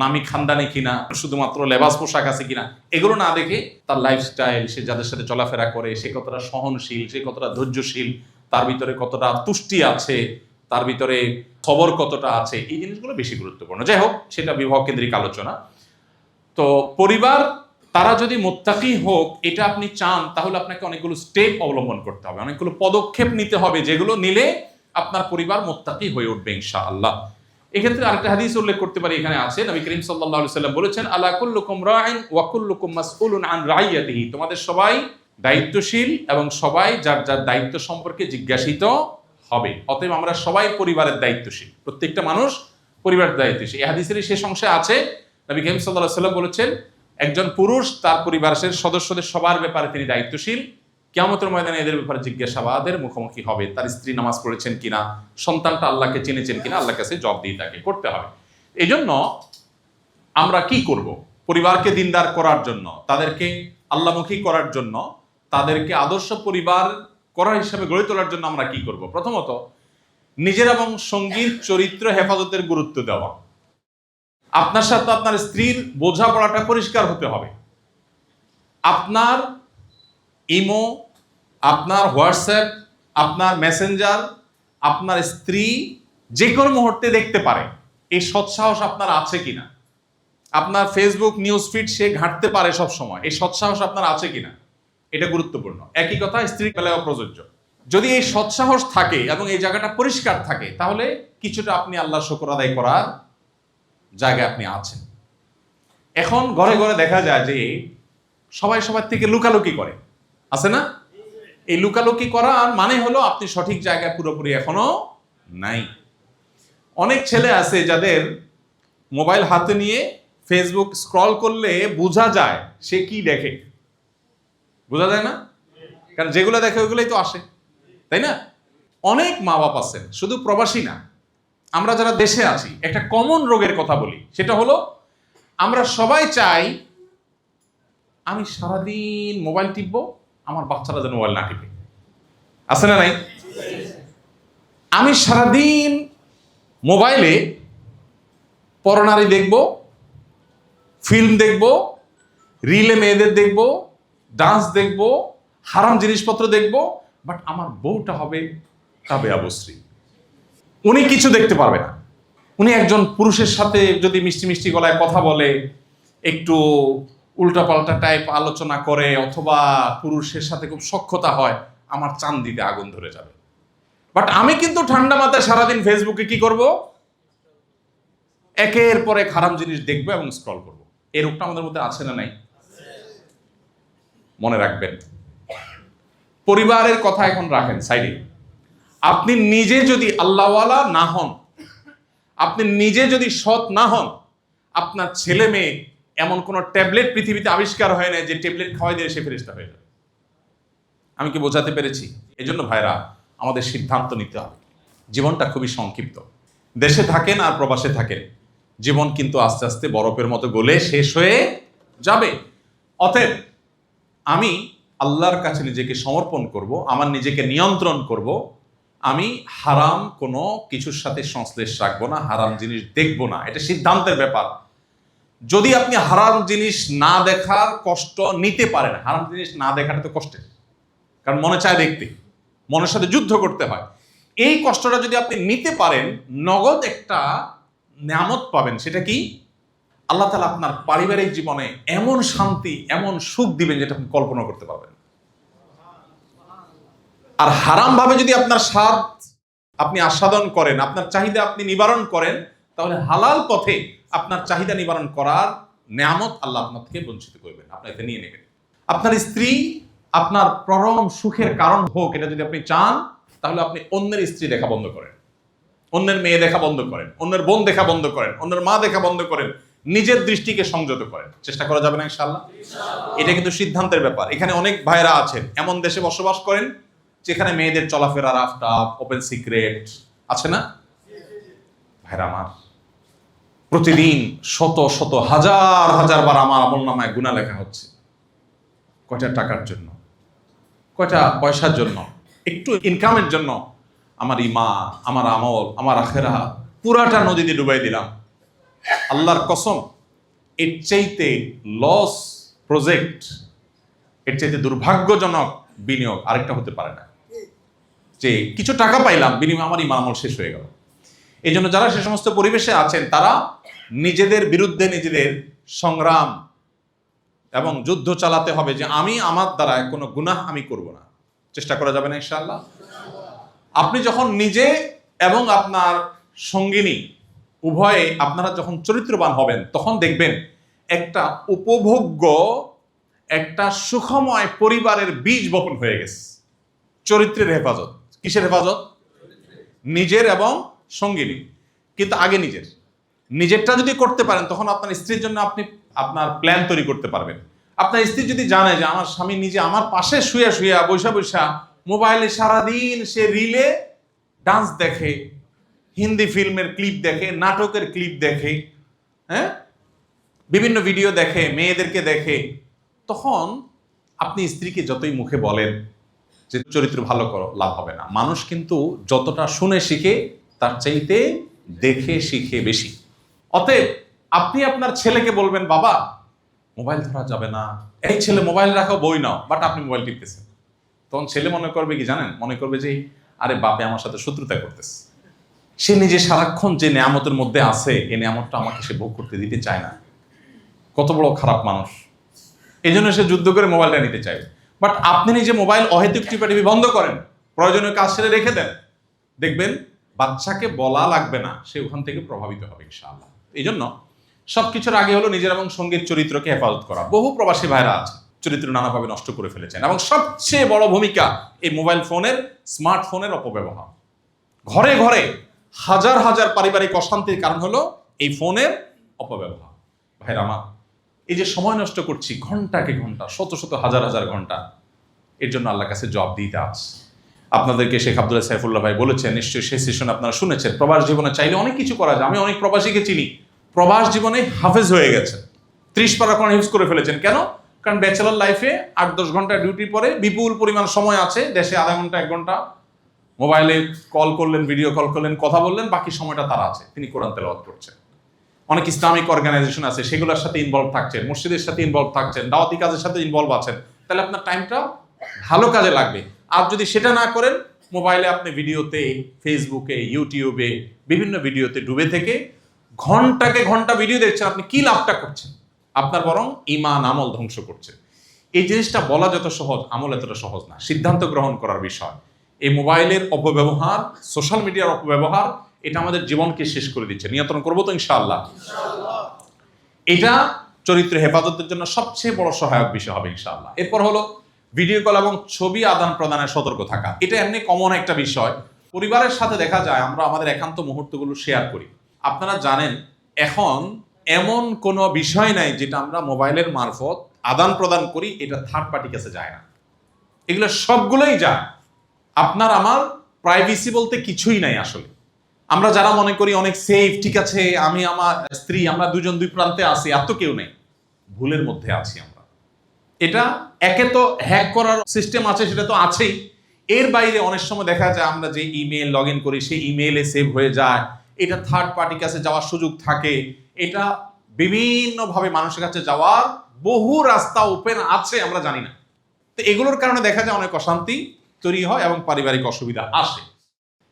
নামি খানদানি কিনা, শুধুমাত্র লেবাস পোশাক আছে কিনা, এগুলো না দেখে তার লাইফস্টাইল, সে যাদের সাথে চলাফেরা করে সে কতটা সহনশীল, সে কতটা ধৈর্যশীল, তার ভিতরে কতটা তুষ্টি আছে, তার ভিতরে খবর কতটা আছে, এই জিনিসগুলো বেশি গুরুত্বপূর্ণ। যাই হোক, সেটা বিবাহ কেন্দ্রিক আলোচনা। তো পরিবার তারা যদি মুত্তাকি হোক এটা আপনি চান, তাহলে আপনাকে অনেকগুলো স্টেপ অবলম্বন করতে হবে, অনেকগুলো পদক্ষেপ নিতে হবে, যেগুলো নিলে আপনার পরিবার মুত্তাকি হয়ে উঠবে ইনশাআল্লাহ। এক্ষেত্রে আরেকটা হাদিস উল্লেখ করতে পারি, এখানে আছে, নবী করিম সাল্লাল্লাহু আলাইহি সাল্লাম বলেছেন, আলা কুল্লুকুম রাইন ওয়া কুল্লুকুম মাসউলুন আন রাইয়াতিহি। তোমাদের সবাই দায়িত্বশীল এবং সবাই যার যার দায়িত্ব সম্পর্কে জিজ্ঞাসিত হবে। অতএব আমরা সবাই পরিবারের দায়িত্বশীল, প্রত্যেকটা মানুষ পরিবারের দায়িত্বশীল। এই হাদিসের শেষ অংশে আছে, নবী করিম সাল্লাল্লাহু আলাইহি সাল্লাম বলেছেন, একজন পুরুষ তার পরিবারের সদস্যদের সবার ব্যাপারে তিনি দায়িত্বশীল। কিয়ামতের ময়দানে এদের ব্যাপারে জিজ্ঞাসাবাদের মুখোমুখি হবে। তার স্ত্রী নামাজ পড়েছেন কিনা, সন্তানটা আল্লাহকে চিনেছেন কিনা, আল্লাহর কাছে জবাবদিহি তাকে করতে হবে। এই জন্য আমরা কি করব? পরিবারকে দিনদার করার জন্য, তাদেরকে আল্লাহমুখী করার জন্য, তাদেরকে আদর্শ পরিবার করার হিসাবে গড়ে তোলার জন্য আমরা কি করব? প্রথমত, নিজের এবং সঙ্গীর চরিত্র হেফাজতের গুরুত্ব দেওয়া। আপনার সাথে আপনার স্ত্রীর বোঝাপড়াটা পরিষ্কার হতে হবে। আপনার ইমো, আপনার হোয়াটসঅ্যাপ, আপনার মেসেঞ্জার আপনার স্ত্রী যে কোনো মুহূর্তে দেখতে পারে, এই সৎসাহস আপনার আছে কিনা। আপনার ফেসবুক নিউজ ফিড সে ঘাঁটতে পারে সব সময়, এই সৎসাহস আপনার আছে কিনা, এটা গুরুত্বপূর্ণ। একই কথা স্ত্রীর বেলায়ও প্রযোজ্য। যদি এই সৎসাহস থাকে এবং এই জায়গাটা পরিষ্কার থাকে, তাহলে কিছুটা আপনি আল্লাহর শুকর আদায় করার জায়গায় আপনি আছেন। এখন ঘরে ঘরে দেখা যায় যে সবাই সবার থেকে লুকালুকি করে, আছে না? এই লুকালুকি করার মানে হলো আপনি সঠিক জায়গায় পুরোপুরি এখনো নাই। অনেক ছেলে আছে যাদের মোবাইল হাতে নিয়ে ফেসবুক স্ক্রল করলে বোঝা যায় সে কি দেখে, বোঝা যায় না? কারণ যেগুলো দেখে ওইগুলোই তো আসে, তাই না? অনেক মা বাপ আছেন, শুধু প্রবাসী না, আমরা যারা দেশে আছি একটা কমন রোগের কথা বলি, সেটা হলো আমরা সবাই চাই আমি সারাদিন মোবাইল টিপবো, আমার বাচ্চারা যেন মোবাইল না টিপে। আছে না নাই? আমি সারাদিন মোবাইলে পরনারী দেখব, ফিল্ম দেখব, রিলে মেয়েদের দেখব, ডান্স দেখব, হারাম জিনিসপত্র দেখব, বাট আমার বউটা হবে তাবেয়া বসরি। উনি কিছু দেখতে পারবে না। উনি একজন পুরুষের সাথে যদি মিষ্টি মিষ্টি গলায় কথা বলে, একটু উল্টাপাল্টা টাইপ আলোচনা করে, অথবা পুরুষের সাথে খুব সখ্যতা হয়, আমার চান্দিতে আগুন ধরে যাবে। বাট আমি কিন্তু ঠান্ডা মাথায় সারাদিন ফেসবুকে কি করব? একের পর এক হারাম জিনিস দেখবো এবং স্ক্রল করব। এই রোগটা আমাদের মধ্যে আছে না নাই? মনে রাখবেন, পরিবারের কথা এখন রাখেন সাইডে। আপনি নিজে যদি আল্লাহওয়ালা না হন, আপনি নিজে যদি সৎ না হন, আপনার ছেলে মেয়ে এমন কোন ট্যাবলেট পৃথিবীতে আবিষ্কার হয় না যে ট্যাবলেট খাওয়াই দিয়ে সে ফেরেশতা হয়ে যাবে। আমি কি বোঝাতে পেরেছি? এই জন্য ভাইরা, আমাদের সিদ্ধান্ত নিতে হবে। জীবনটা খুবই সংক্ষিপ্ত। দেশে থাকেন আর প্রবাসে থাকেন, জীবন কিন্তু আস্তে আস্তে বরফের মতো গলে শেষ হয়ে যাবে। অতএব আমি আল্লাহর কাছে নিজেকে সমর্পণ করব, আমার নিজেকে নিয়ন্ত্রণ করব। আমি হারাম কোনো কিছুর সাথে সংশ্লেষ রাখবো না, হারাম জিনিস দেখবো না। এটা সিদ্ধান্তের ব্যাপার। যদি আপনি হারাম জিনিস না দেখার কষ্ট নিতে পারেন, হারাম জিনিস না দেখাটা তো কষ্টের, কারণ মনে চায় দেখতে, মনের সাথে যুদ্ধ করতে হয়। এই কষ্টটা যদি আপনি নিতে পারেন, নগদ একটা নিয়ামত পাবেন। সেটা কি? আল্লাহ তাআলা আপনার পারিবারিক জীবনে এমন শান্তি, এমন সুখ দিবেন যেটা আপনি কল্পনা করতে পারবেন। আর হারাম ভাবে যদি আপনার স্বাদ আপনি আস্বাদন করেন, আপনার চাহিদা আপনি নিবারণ করেন, তাহলে হালাল পথে আপনার চাহিদা নিবারণ করার নিয়ামত আল্লাহ আপনার থেকে বঞ্চিত করবেন, আপনি এতে নিয়ে নেবেন। আপনার স্ত্রী আপনার পরম সুখের কারণ হোক, এটা যদি আপনি চান, তাহলে আপনি অন্যের স্ত্রী দেখা বন্ধ করেন, অন্যের মেয়ে দেখা বন্ধ করেন, অন্যের বোন দেখা বন্ধ করেন, অন্যের মা দেখা বন্ধ করেন, নিজের দৃষ্টিকে সংযত করেন। চেষ্টা করা যাবে না ইনশাআল্লাহ? এটা কিন্তু সিদ্ধান্তের ব্যাপার। এখানে অনেক ভাইরা আছেন এমন দেশে বসবাস করেন যেখানে মেয়েদের চলাফেরা রাফটাপ, ওপেন সিক্রেট আছে না? ভাইরা আমার, প্রতিদিন শত শত হাজার হাজার বার আমার আমলনামায় গুনাহ লেখা হচ্ছে। কয়টা টাকার জন্য, কয়টা পয়সার জন্য, একটু ইনকামের জন্য আমার ঈমান, আমার আমল, আমার আখিরাত পুরাটা নদীতে ডুবাই দিলাম। আল্লাহর কসম, এর চাইতে লস প্রজেক্ট, এর চাইতে দুর্ভাগ্যজনক বিনিয়োগ আরেকটা হতে পারে না। যে কিছু টাকা পাইলাম, বিনিময়ে আমার ঈমান আমল শেষ হয়ে গেল। এই জন্য যারা সে সমস্ত পরিবেশে আছেন, তারা নিজেদের বিরুদ্ধে নিজেদের সংগ্রাম এবং যুদ্ধ চালাতে হবে যে আমি আমার দ্বারা কোনো গুনাহ আমি করব না। চেষ্টা করা যাবে না ইনশাআল্লাহ? আপনি যখন নিজে এবং আপনার সঙ্গিনী উভয়ে আপনারা যখন চরিত্রবান হবেন, তখন দেখবেন একটা উপভোগ্য, একটা সুখময় পরিবারের বীজ বপন হয়ে গেছে। চরিত্রের হেফাজত। কিসের হেফাজত? নিজের এবং সঙ্গিনী। কিন্তু আগে নিজেরটা যদি করতে পারেন, তখন আপনার স্ত্রীর জন্য আপনি আপনার প্ল্যান তৈরি করতে পারবেন। আপনার স্ত্রী যদি জানে যে আমার স্বামী নিজে আমার পাশে শুয়ে শুয়ে বৈশা বৈশা মোবাইলে সারাদিন সে রিলে ডান্স দেখে, হিন্দি ফিল্মের ক্লিপ দেখে, নাটকের ক্লিপ দেখে, হ্যাঁ, বিভিন্ন ভিডিও দেখে, মেয়েদেরকে দেখে, তখন আপনি স্ত্রীকে যতই মুখে বলেন যে চরিত্র ভালো করো, লাভ হবে না। মানুষ কিন্তু যতটা শুনে শিখে, তার চাইতে দেখে শিখে বেশি। অতএব আপনি আপনার ছেলেকে বলবেন, বাবা মোবাইল ধরা যাবে না, এই ছেলে মোবাইল রাখো, বই নাও, বাট আপনি মোবাইল টিপতেছেন। তখন ছেলে মনে করবে কি জানেন? মনে করবে যে আরে বাপে আমার সাথে শত্রুতা করতেছে। সে নিজে সারাক্ষণ যে নিয়ামতের মধ্যে আছে, এই নিয়ামতটা আমাকে সে ভোগ করতে দিতে চায় না। কত বড় খারাপ মানুষ! এই জন্য সে যুদ্ধ করে মোবাইলটা নিতে চায়। বাট আপনি নিজে মোবাইল অহেতুক টিপাটিপি বন্ধ করেন, প্রয়োজনীয় কাজ সেরে রেখে দেন, দেখবেন বাচ্চাকে বলা লাগবে না, সে ওখান থেকে প্রভাবিত হবে ইনশাআল্লাহ। এই জন্য সবকিছুর আগে হলো নিজের এবং সঙ্গীর চরিত্রকে হেফাজত করা। বহু প্রবাসী ভাইরা আছে চরিত্র নানাভাবে নষ্ট করে ফেলেছেন, এবং সবচেয়ে বড় ভূমিকা এই মোবাইল ফোনের, স্মার্টফোনের অপব্যবহার। ঘরে ঘরে হাজার হাজার পারিবারিক অশান্তির কারণ হলো এই ফোনের অপব্যবহার। ভাইরা আমার, এই যে সময় নষ্ট করছি ঘন্টাকে ঘন্টা, শত শত হাজার হাজার ঘন্টা, এর জন্য আল্লাহর কাছে জবাবদিহিতা আছে। আপনাদেরকে শেখ আব্দুল্লাহ সাইফুল্লাহ ভাই বলেছেন, নিশ্চয়ই সেই সেশন আপনারা শুনেছেন। প্রবাস জীবনে চাইলে অনেক কিছু করা যায়। আমি অনেক প্রবাসীকে চিনি প্রবাস জীবনে হাফেজ হয়ে গেছে, 30 পারা কোরআন হিফজ করে ফেলেছেন। কেন? কারণ ব্যাচেলর লাইফে 8-10 ঘন্টা ডিউটির পরে বিপুল পরিমাণ সময় আছে, দেশে আধা ঘন্টা 1 ঘন্টা মোবাইলে কল করলেন, ভিডিও কল করলেন, কথা বললেন, বাকি সময়টা তার আছে, তিনি কোরআন তেলাওয়াত করছেন। অনেক ইসলামিক অর্গানাইজেশন আছে, সেগুলোর সাথে ইনভলভ থাকছেন, মসজিদের সাথে ইনভলভ থাকছেন, দাওয়াতি কাজের সাথে ইনভলভ আছেন, তাহলে আপনার টাইমটা ভালো কাজে লাগবে। আর যদি সেটা না করেন, মোবাইলে আপনি ভিডিওতে, ফেসবুকে, ইউটিউবে বিভিন্ন ভিডিওতে ডুবে থেকে ঘন্টাকে ঘন্টা ভিডিও দেখছেন, আপনি কি লাভটা করছেন? আপনার বরং ঈমান আমল ধ্বংস করছে। এই জিনিসটা বলা যত সহজ, আমল এতটা সহজ না, সিদ্ধান্ত গ্রহণ করার বিষয়। এই মোবাইলের অপব্যবহার, সোশ্যাল মিডিয়ার অপব্যবহার, এটা আমাদের জীবনকে শেষ করে দিচ্ছে। নিয়ন্ত্রণ করবো তো ইনশাআল্লাহ। এটা চরিত্র হেফাজতের জন্য সবচেয়ে বড় সহায়ক বিষয় হবে ইনশাআল্লাহ। এরপর হলো ভিডিও কল এবং ছবি আদান প্রদানে সতর্ক থাকা। এটা এমনি কমন একটা বিষয়। পরিবারের সাথে দেখা যায় আমরা আমাদের একান্ত মুহূর্তগুলো শেয়ার করি। আপনারা জানেন এখন এমন কোনো বিষয় নাই যেটা আমরা মোবাইলের মারফত আদান প্রদান করি এটা থার্ড পার্টি কাছে যায় না। এগুলো সবগুলোই যায়। আপনার আমার প্রাইভেসি বলতে কিছুই নাই আসলে। আমরা যারা মনে করি অনেক সেফ, ঠিক আছে, আমি আমার স্ত্রী, আমরা দুজন দুই প্রান্তে আছি, এত কেউ নেই, ভুলের মধ্যে আছি আমরা। এটা একে তো হ্যাক করার সিস্টেম আছে, সেটা তো আছেই। এর বাইরে অনেক সময় দেখা যায় আমরা যে ইমেল লগ ইন করি সেই ইমেইলে সেভ হয়ে যায়, এটা থার্ড পার্টির কাছে যাওয়ার সুযোগ থাকে। এটা বিভিন্নভাবে মানুষের কাছে যাওয়ার বহু রাস্তা ওপেন আছে, আমরা জানি না। তো এগুলোর কারণে দেখা যায় অনেক অশান্তি তৈরি হয় এবং পারিবারিক অসুবিধা আসে।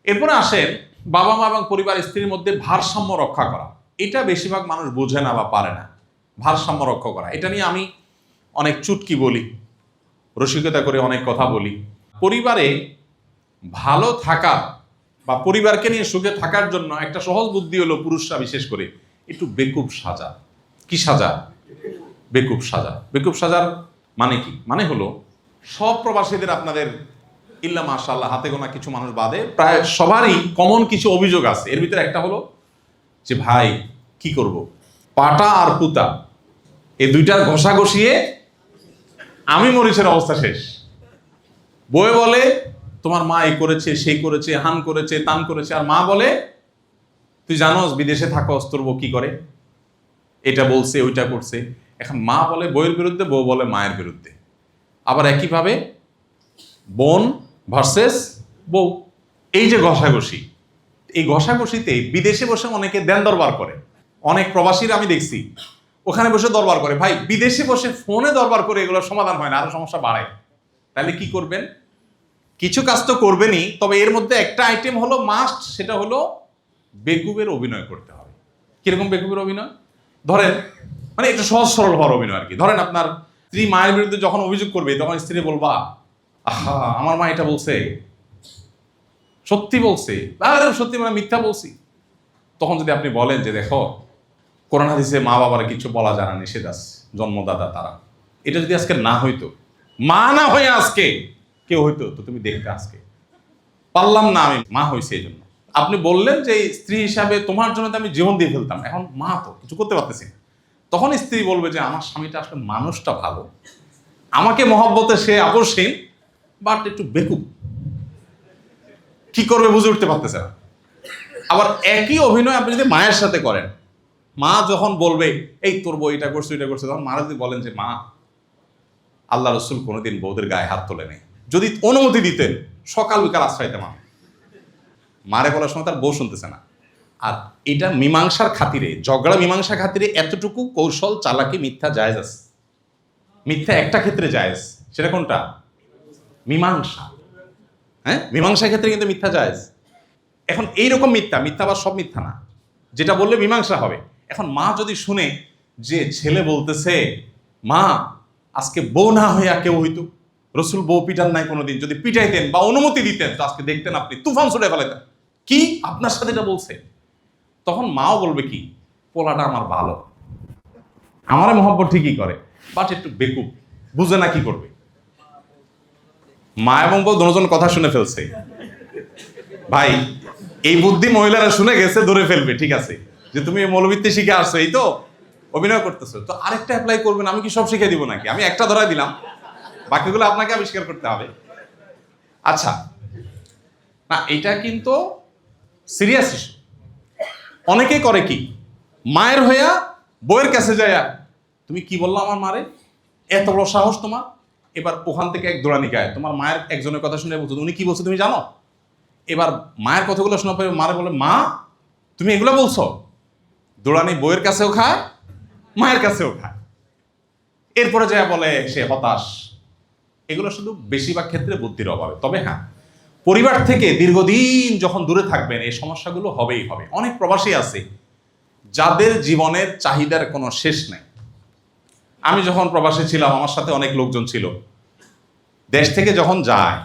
এরপরে আসেন বাবা মা এবং পরিবার স্ত্রীর মধ্যে ভারসাম্য রক্ষা করা। এটা বেশিরভাগ মানুষ বোঝে না বা পারে না। ভারসাম্য রক্ষা করা, এটা নিয়ে আমি অনেক চুটকি বলি, রসিকতা করে অনেক কথা বলি। পরিবারে ভালো থাকা বা পরিবারকে নিয়ে সুখে থাকার জন্য একটা সহজ বুদ্ধি হলো, পুরুষরা বিশেষ করে একটু বেকুব সাজা। কি সাজা? বেকুব সাজা। বেকুব সাজার মানে কি? মানে হলো সব প্রবাসীদের, আপনাদের ইল্লা মাশাআল্লাহ হাতে গোনা কিছু মানুষ বাদে প্রায় সবারই কমন কিছু অভিযোগ আছে। এর ভিতরে একটা হলো যে ভাই কি করব, পাটা আর পুতা এই দুইটার ঘষা ঘষিয়ে আমি মরিচের অবস্থা শেষ। বয়ে বলে তোমার মা এই করেছে, সেই করেছে, হান করেছে, তান করেছে। আর মা বলে তুই জানোস বিদেশে থাকস, তোর বউ কি করে, এটা বলছে, ওইটা করছে। এখন মা বলে বউয়ের বিরুদ্ধে, বউ বলে মায়ের বিরুদ্ধে। আবার একইভাবে বোন ভার্সেস বউ। এই যে ঘষাঘষি, এই ঘষাঘষিতে বিদেশে বসে অনেকে দেন দরবার করে। অনেক প্রবাসীরা আমি দেখছি ওখানে বসে দরবার করে। ভাই বিদেশে বসে ফোনে দরবার করে এগুলোর সমাধান হয় না, আরো সমস্যা বাড়ায়। তাহলে কি করবেন? কিছু কাজ তো করবেনই, তবে এর মধ্যে একটা আইটেম হলো মাস্ট, সেটা হলো বেকুবের অভিনয় করতে হবে। কিরকম বেকুবের অভিনয়? ধরেন মানে একটু সহজ সরল হওয়ার অভিনয় আর কি। ধরেন আপনার স্ত্রী মায়ের বিরুদ্ধে যখন অভিযোগ করবে, তখন স্ত্রী বলবা আহা আমার মা এটা বলছে, সত্যি বলছে, সত্যি মানে মিথ্যা বলছি। তখন যদি আপনি বলেন যে দেখো কোরআন হাদিসে মা বাবার কিছু বলা জানা নিষেধ আছে, জন্মদাতা তারা, এটা যদি আজকে না হইতো, মা না হয়ে আজকে কেউ হইতো, তো তুমি দেখতে আজকে পারলাম না, আমি মা হয়েছে এই জন্য। আপনি বললেন যে স্ত্রী হিসাবে তোমার জন্য তো আমি জীবন দিয়ে ফেলতাম, এখন মা তো কিছু করতে পারতেছি না। তখন স্ত্রী বলবে যে আমার স্বামীটা আসলে মানুষটা ভালো, আমাকে মহব্বতে সে আকর্ষণ, বাট একটু বেকুব, কি করবে বুঝে উঠতে পারতেছে না। আবার একই অভিনয় আপনি যদি মায়ের সাথে করেন, মা যখন বলবে এই তোর বউ এটা করছে ওইটা করছে, তখন মারা যদি বলেন যে মা আল্লাহ রসুল কোনোদিন বউদের গায়ে হাত তোলে নেই, যদি অনুমতি দিতেন সকাল বিকাল আশ্রয়তে মা, মারে বলার সময় তার বউ শুনতেছে না। আর এটা মীমাংসার খাতিরে, ঝগড়া মীমাংসার খাতিরে এতটুকু কৌশল, চালাকি, মিথ্যা জায়েজ আছে। মিথ্যা একটা ক্ষেত্রে জায়েজ, সেটা কোনটা? মীমাংসা। হ্যাঁ, মীমাংসার ক্ষেত্রে কিন্তু মিথ্যা জায়েজ। এখন এইরকম মিথ্যা, মিথ্যা বা সব মিথ্যা না, যেটা বললে মীমাংসা হবে। এখন মা যদি শুনে যে ছেলে বলতেছে মা আজকে বউ না হইয়া কেউ হইতো, রসুল বউ পিটান নাই কোনোদিন, যদি পিটাইতেন বা অনুমতি দিতেন তো আজকে দেখতেন আপনি তুফান ছুটে ফেলাতেন, কি আপনার সাথে এটা বলছে। তখন মাও বলবে কি পোলাটা আমার ভালো, আমারে মহব্বত ঠিকই করে, বাট একটু বেকুব, বুঝে না কি করবে। মা এবং বউ দুজন কথা শুনে ফেলছে, ভাই এই বুদ্ধি মহিলারা শুনে গেছে, ধরে ফেলবে, ঠিক আছে যে তুমি মৌলবীতে শিখে আসছো, এই তো অভিনয় করতেছো, তো আরেকটা অ্যাপ্লাই করবেন, আমি কি সব শিখে দিব নাকি? আমি একটা ধরা দিলাম, বাকিগুলো আপনাকে আবিষ্কার করতে হবে। আচ্ছা, না, এটা কিন্তু সিরিয়াস ইস্যু। অনেকে করে কি, মায়ের হইয়া বইয়ের কাছে যায়, তুমি কি বললো আমার মারে, এত বড় সাহস তোমার। এবার ওখান থেকে এক দৌড়ানি গায়, তোমার মায়ের একজনের কথা শুনে বলছো, উনি কি বলছো তুমি জানো। এবার মায়ের কথাগুলো শোনা পরে মারে বলে, মা তুমি এগুলো বলছো। দৌড়ানি বইয়ের কাছেও খায়, মায়ের কাছেও খায়। এরপরে যা বলে সে হতাশ। এগুলো শুধু বেশিরভাগ ক্ষেত্রে বুদ্ধির অভাবে। তবে হ্যাঁ, পরিবার থেকে দীর্ঘদিন যখন দূরে থাকবেন এই সমস্যাগুলো হবেই হবে। অনেক প্রবাসী আছে যাদের জীবনের চাহিদার কোনো শেষ নেই। আমি যখন প্রবাসী ছিলাম আমার সাথে অনেক লোকজন ছিল, দেশ থেকে যখন যায়,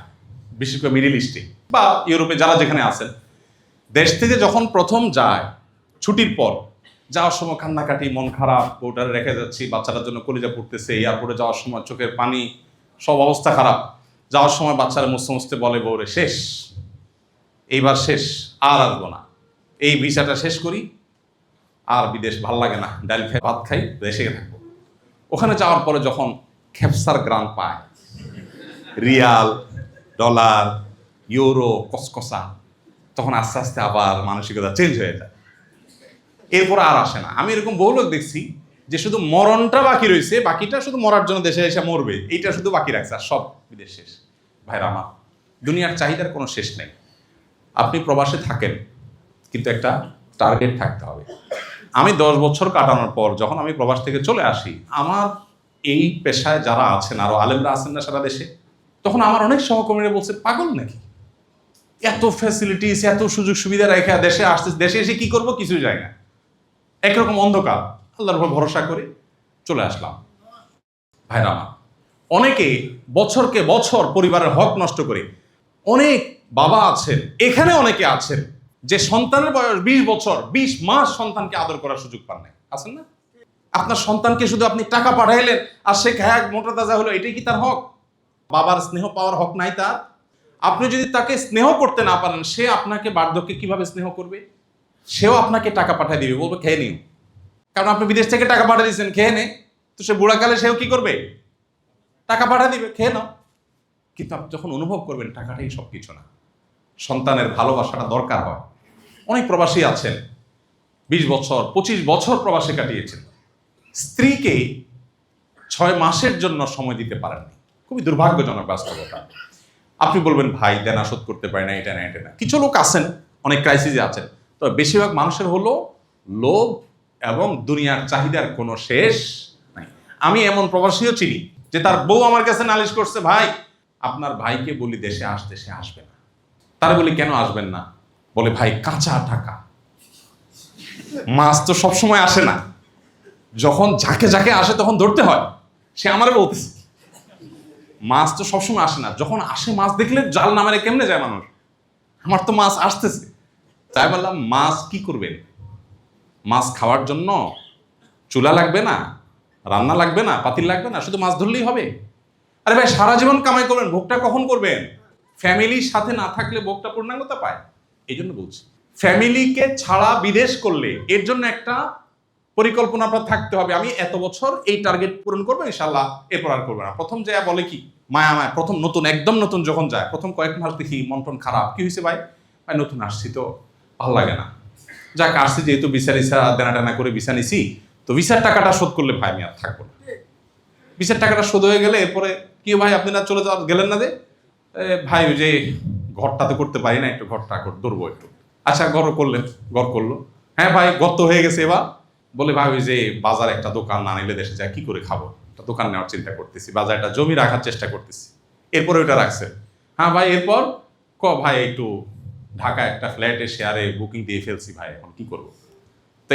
বিশেষ করে মিডিল ইস্টে বা ইউরোপে যারা যেখানে আছেন, দেশ থেকে যখন প্রথম যায় ছুটির পর, যাওয়ার সময় কান্নাকাটি, মন খারাপ, বউটারে রেখে যাচ্ছি, বাচ্চাটার জন্য কলিজা পড়তেছে, এয়ারপোর্টে যাওয়ার সময় চোখের পানি, সব অবস্থা খারাপ। যাওয়ার সময় বাচ্চারা মুছতে মুছতে বলে বউরে, শেষ, এইবার শেষ, আর আসবো না, এই ভিসাটা শেষ করি, আর বিদেশ ভাল লাগে না, ডাল খাই ভাত খাই, দেশে থাকবো। ওখানে যাওয়ার পরে যখন খেপসার গ্রান পায়, রিয়াল, ডলার, ইউরো, কসকসা, তখন আস্তে আস্তে আবার মানসিকতা চেঞ্জ হয়ে যায়। এরপর আর আসে না। আমি এরকম বহু লোক দেখছি যে শুধু মরণটা বাকি রয়েছে, বাকিটা শুধু মরার জন্য দেশে এসে মরবে, এইটা শুধু বাকি রাখছে, আর সব বিদেশ শেষ। ভাইরা আমার, দুনিয়ার চাহিদার কোনো শেষ নেই। আপনি প্রবাসে থাকেন, কিন্তু একটা টার্গেট থাকতে হবে। আমি 10 বছর কাটানোর পর যখন আমি প্রবাস থেকে চলে আসি, আমার এই পেশায় যারা আছেন, আরো আলেমরা আছেন না সারা দেশে, তখন আমার অনেক সহকর্মীরা বলছে, পাগল নাকি, এত ফ্যাসিলিটিস, এত সুযোগ সুবিধা রেখে দেশে আসতে, দেশে এসে কি করবো কিছু যায় না, একরকম অন্ধকার। আল্লাহর উপর ভরসা করে চলে আসলাম। ভাইরা আমার, অনেকে বছরকে বছর পরিবারের হক নষ্ট করে, অনেক বাবা আছেন, এখানে অনেকে আছেন যে সন্তানের বয়স 20 বছর, 20 মাস সন্তানকে আদর করার সুযোগ পান নাই, আছেন না? আপনার সন্তানকে শুধু আপনি টাকা পাঠাইলেন আর সে খায় মোটা তাজা হলো, এটাই কি তার হক? বাবার স্নেহ পাওয়ার হক নাই তার? আপনি যদি তাকে স্নেহ করতে না পারেন, সে আপনাকে বার্ধক্যে কিভাবে স্নেহ করবে? সেও আপনাকে টাকা পাঠিয়ে দিবে, বলবে খেয়ে নিও, কারণ আপনি বিদেশ থেকে টাকা পাঠিয়ে দিয়েছেন, খেয়ে নে। তো সে বুড়াকালে সেও কি করবে? টাকা পাঠিয়ে দিবে, খেয়ে নাও। কিন্তু আপনি যখন অনুভব করবেন টাকাটাই সবকিছু না, সন্তানের ভালোবাসাটা দরকার হয়। অনেক প্রবাসী আছেন 20 বছর 25 বছর প্রবাসে কাটিয়েছেন, স্ত্রীকে 6 মাসের জন্য সময় দিতে পারেননি। খুবই দুর্ভাগ্যজনক বাস্তবতা। আপনি বলবেন ভাই দেনা শোধ করতে পারে না, এটা না এটা না। কিছু লোক আছেন অনেক ক্রাইসিসে আছেন, তবে বেশিরভাগ মানুষের হলো লোভ এবং দুনিয়ার চাহিদার কোনো শেষ নাই। আমি এমন প্রবাসীও চিনি যে তার বউ আমার কাছে নালিশ করছে, ভাই আপনার ভাইকে বলি দেশে আসতে, সে আসবে না। তার বলি কেন আসবেন না? বলে ভাই কাঁচা টাকা, মাছ তো সবসময় আসে না, যখন যাকে যাকে আসে তখন ধরতে হয়। সে আমারও বলতেছে মাছ তো সবসময় আসে না, যখন আসে মাছ দেখলে জাল না মেরে কেমনে যায় মানুষ, আমার তো মাছ আসতেছে। তাই বললাম মাছ কি করবেন? মাছ খাওয়ার জন্য চুলা লাগবে না, রান্না লাগবে না, পাতিল লাগবে না, শুধু মাছ ধরলেই হবে? আরে ভাই সারা জীবন কামাই করবেন, ভোগটা কখন করবেন? ফ্যামিলির সাথে না থাকলে ভোগটা পূর্ণাঙ্গতা পায়। এই জন্য বলছি, ফ্যামিলিকে ছাড়া বিদেশ করলে এর জন্য একটা পরিকল্পনা আপনার থাকতে হবে। আমি এত বছর এই টার্গেট পূরণ করবো, ইনশাল্লাহ এরপর আর করবো না। প্রথম যায় বলে কি মায়া মায়া, প্রথম নতুন, একদম নতুন যখন যায়, প্রথম কয়েক মাস দেখি মন টন খারাপ, কি হয়েছে ভাই? ভাই নতুন আসছি তো ভালো লাগে না, যাক আসছি যেহেতু ভিসা দেনা টানা করে ভিসা নিছি, তো ভিসার টাকাটা শোধ করলে ভাই আমি আর থাকবো না। ভিসার টাকাটা শোধ হয়ে গেলে এরপরে কি ভাই আপনি না চলে যাওয়া গেলেন না যে? ভাই ওই যে ঘরটা তো করতে পারি না, একটু ঘরটা ধরবো একটু। আচ্ছা ঘর করলেন, ঘর করলো, হ্যাঁ ভাই ঘর তো হয়ে গেছে। এবার বলে ভাই ওই যে বাজার একটা দোকান না নিলে দেশে যায় কি করে খাবো, একটা দোকান নেওয়ার চিন্তা করতেছি, বাজার একটা জমি রাখার চেষ্টা করতেছি। এরপরে ওইটা রাখছে, হ্যাঁ ভাই এরপর ভাই একটু ঢাকা একটা ফ্ল্যাটে শেয়ারে বুকিং দিয়ে ফেলছি ভাই, এখন কি করবো? তো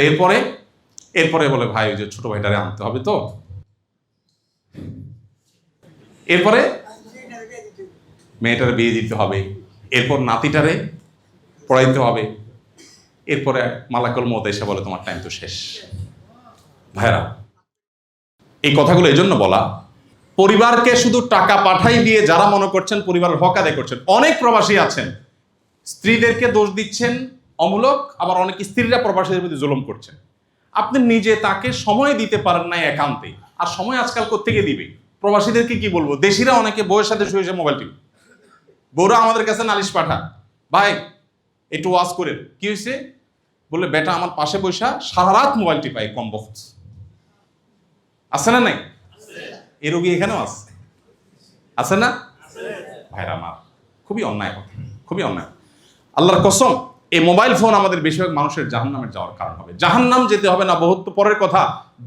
এরপরে বলে ভাই ওই যে ছোট ভাইটারে আনতে হবে, তো এরপরে মেয়েটারে বিয়ে দিতে হবে, এরপর নাতিটারে পড়াইতে হবে, এরপরে মালাকুল মউত এসে বলে তোমার টাইম তো শেষ। ভাইরা এই কথাগুলো এই জন্য বলা, পরিবারকে শুধু টাকা পাঠাই দিয়ে যারা মনে করছেন পরিবারের হক আদায় করছেন, অনেক প্রবাসী আছেন স্ত্রীদেরকে দোষ দিচ্ছেন অমূলক, আবার অনেক স্ত্রীরা প্রবাসীদের প্রতি জুলুম করছেন। আপনি নিজে তাকে সময় দিতে পারেন না একান্তে, আর সময় আজকাল কোত্থেকে দিবে? প্রবাসীদেরকে কি বলবো, দেশিরা অনেকে বউয়ের সাথে শুয়ে মোবাইল টিভি, বউরা আমাদের কাছে নালিশ পাঠায়, ভাই একটু ওয়াজ করে, কি হয়েছে? বলে বেটা আমার পাশে বসা সারা রাত মোবাইল টিপাই, কম বক্ত। আছে না নাই? এ রোগী এখানেও আছে না ভাইরা আমার? খুবই অন্যায় কথা, খুবই অন্যায়। আল্লাহর কসম, এই মোবাইল ফোন আমাদের বেশিরভাগ মানুষের জাহান্নামে যাওয়ার কারণ হবে। জাহান্নাম যেতে হবে না বহুত পরের কথা,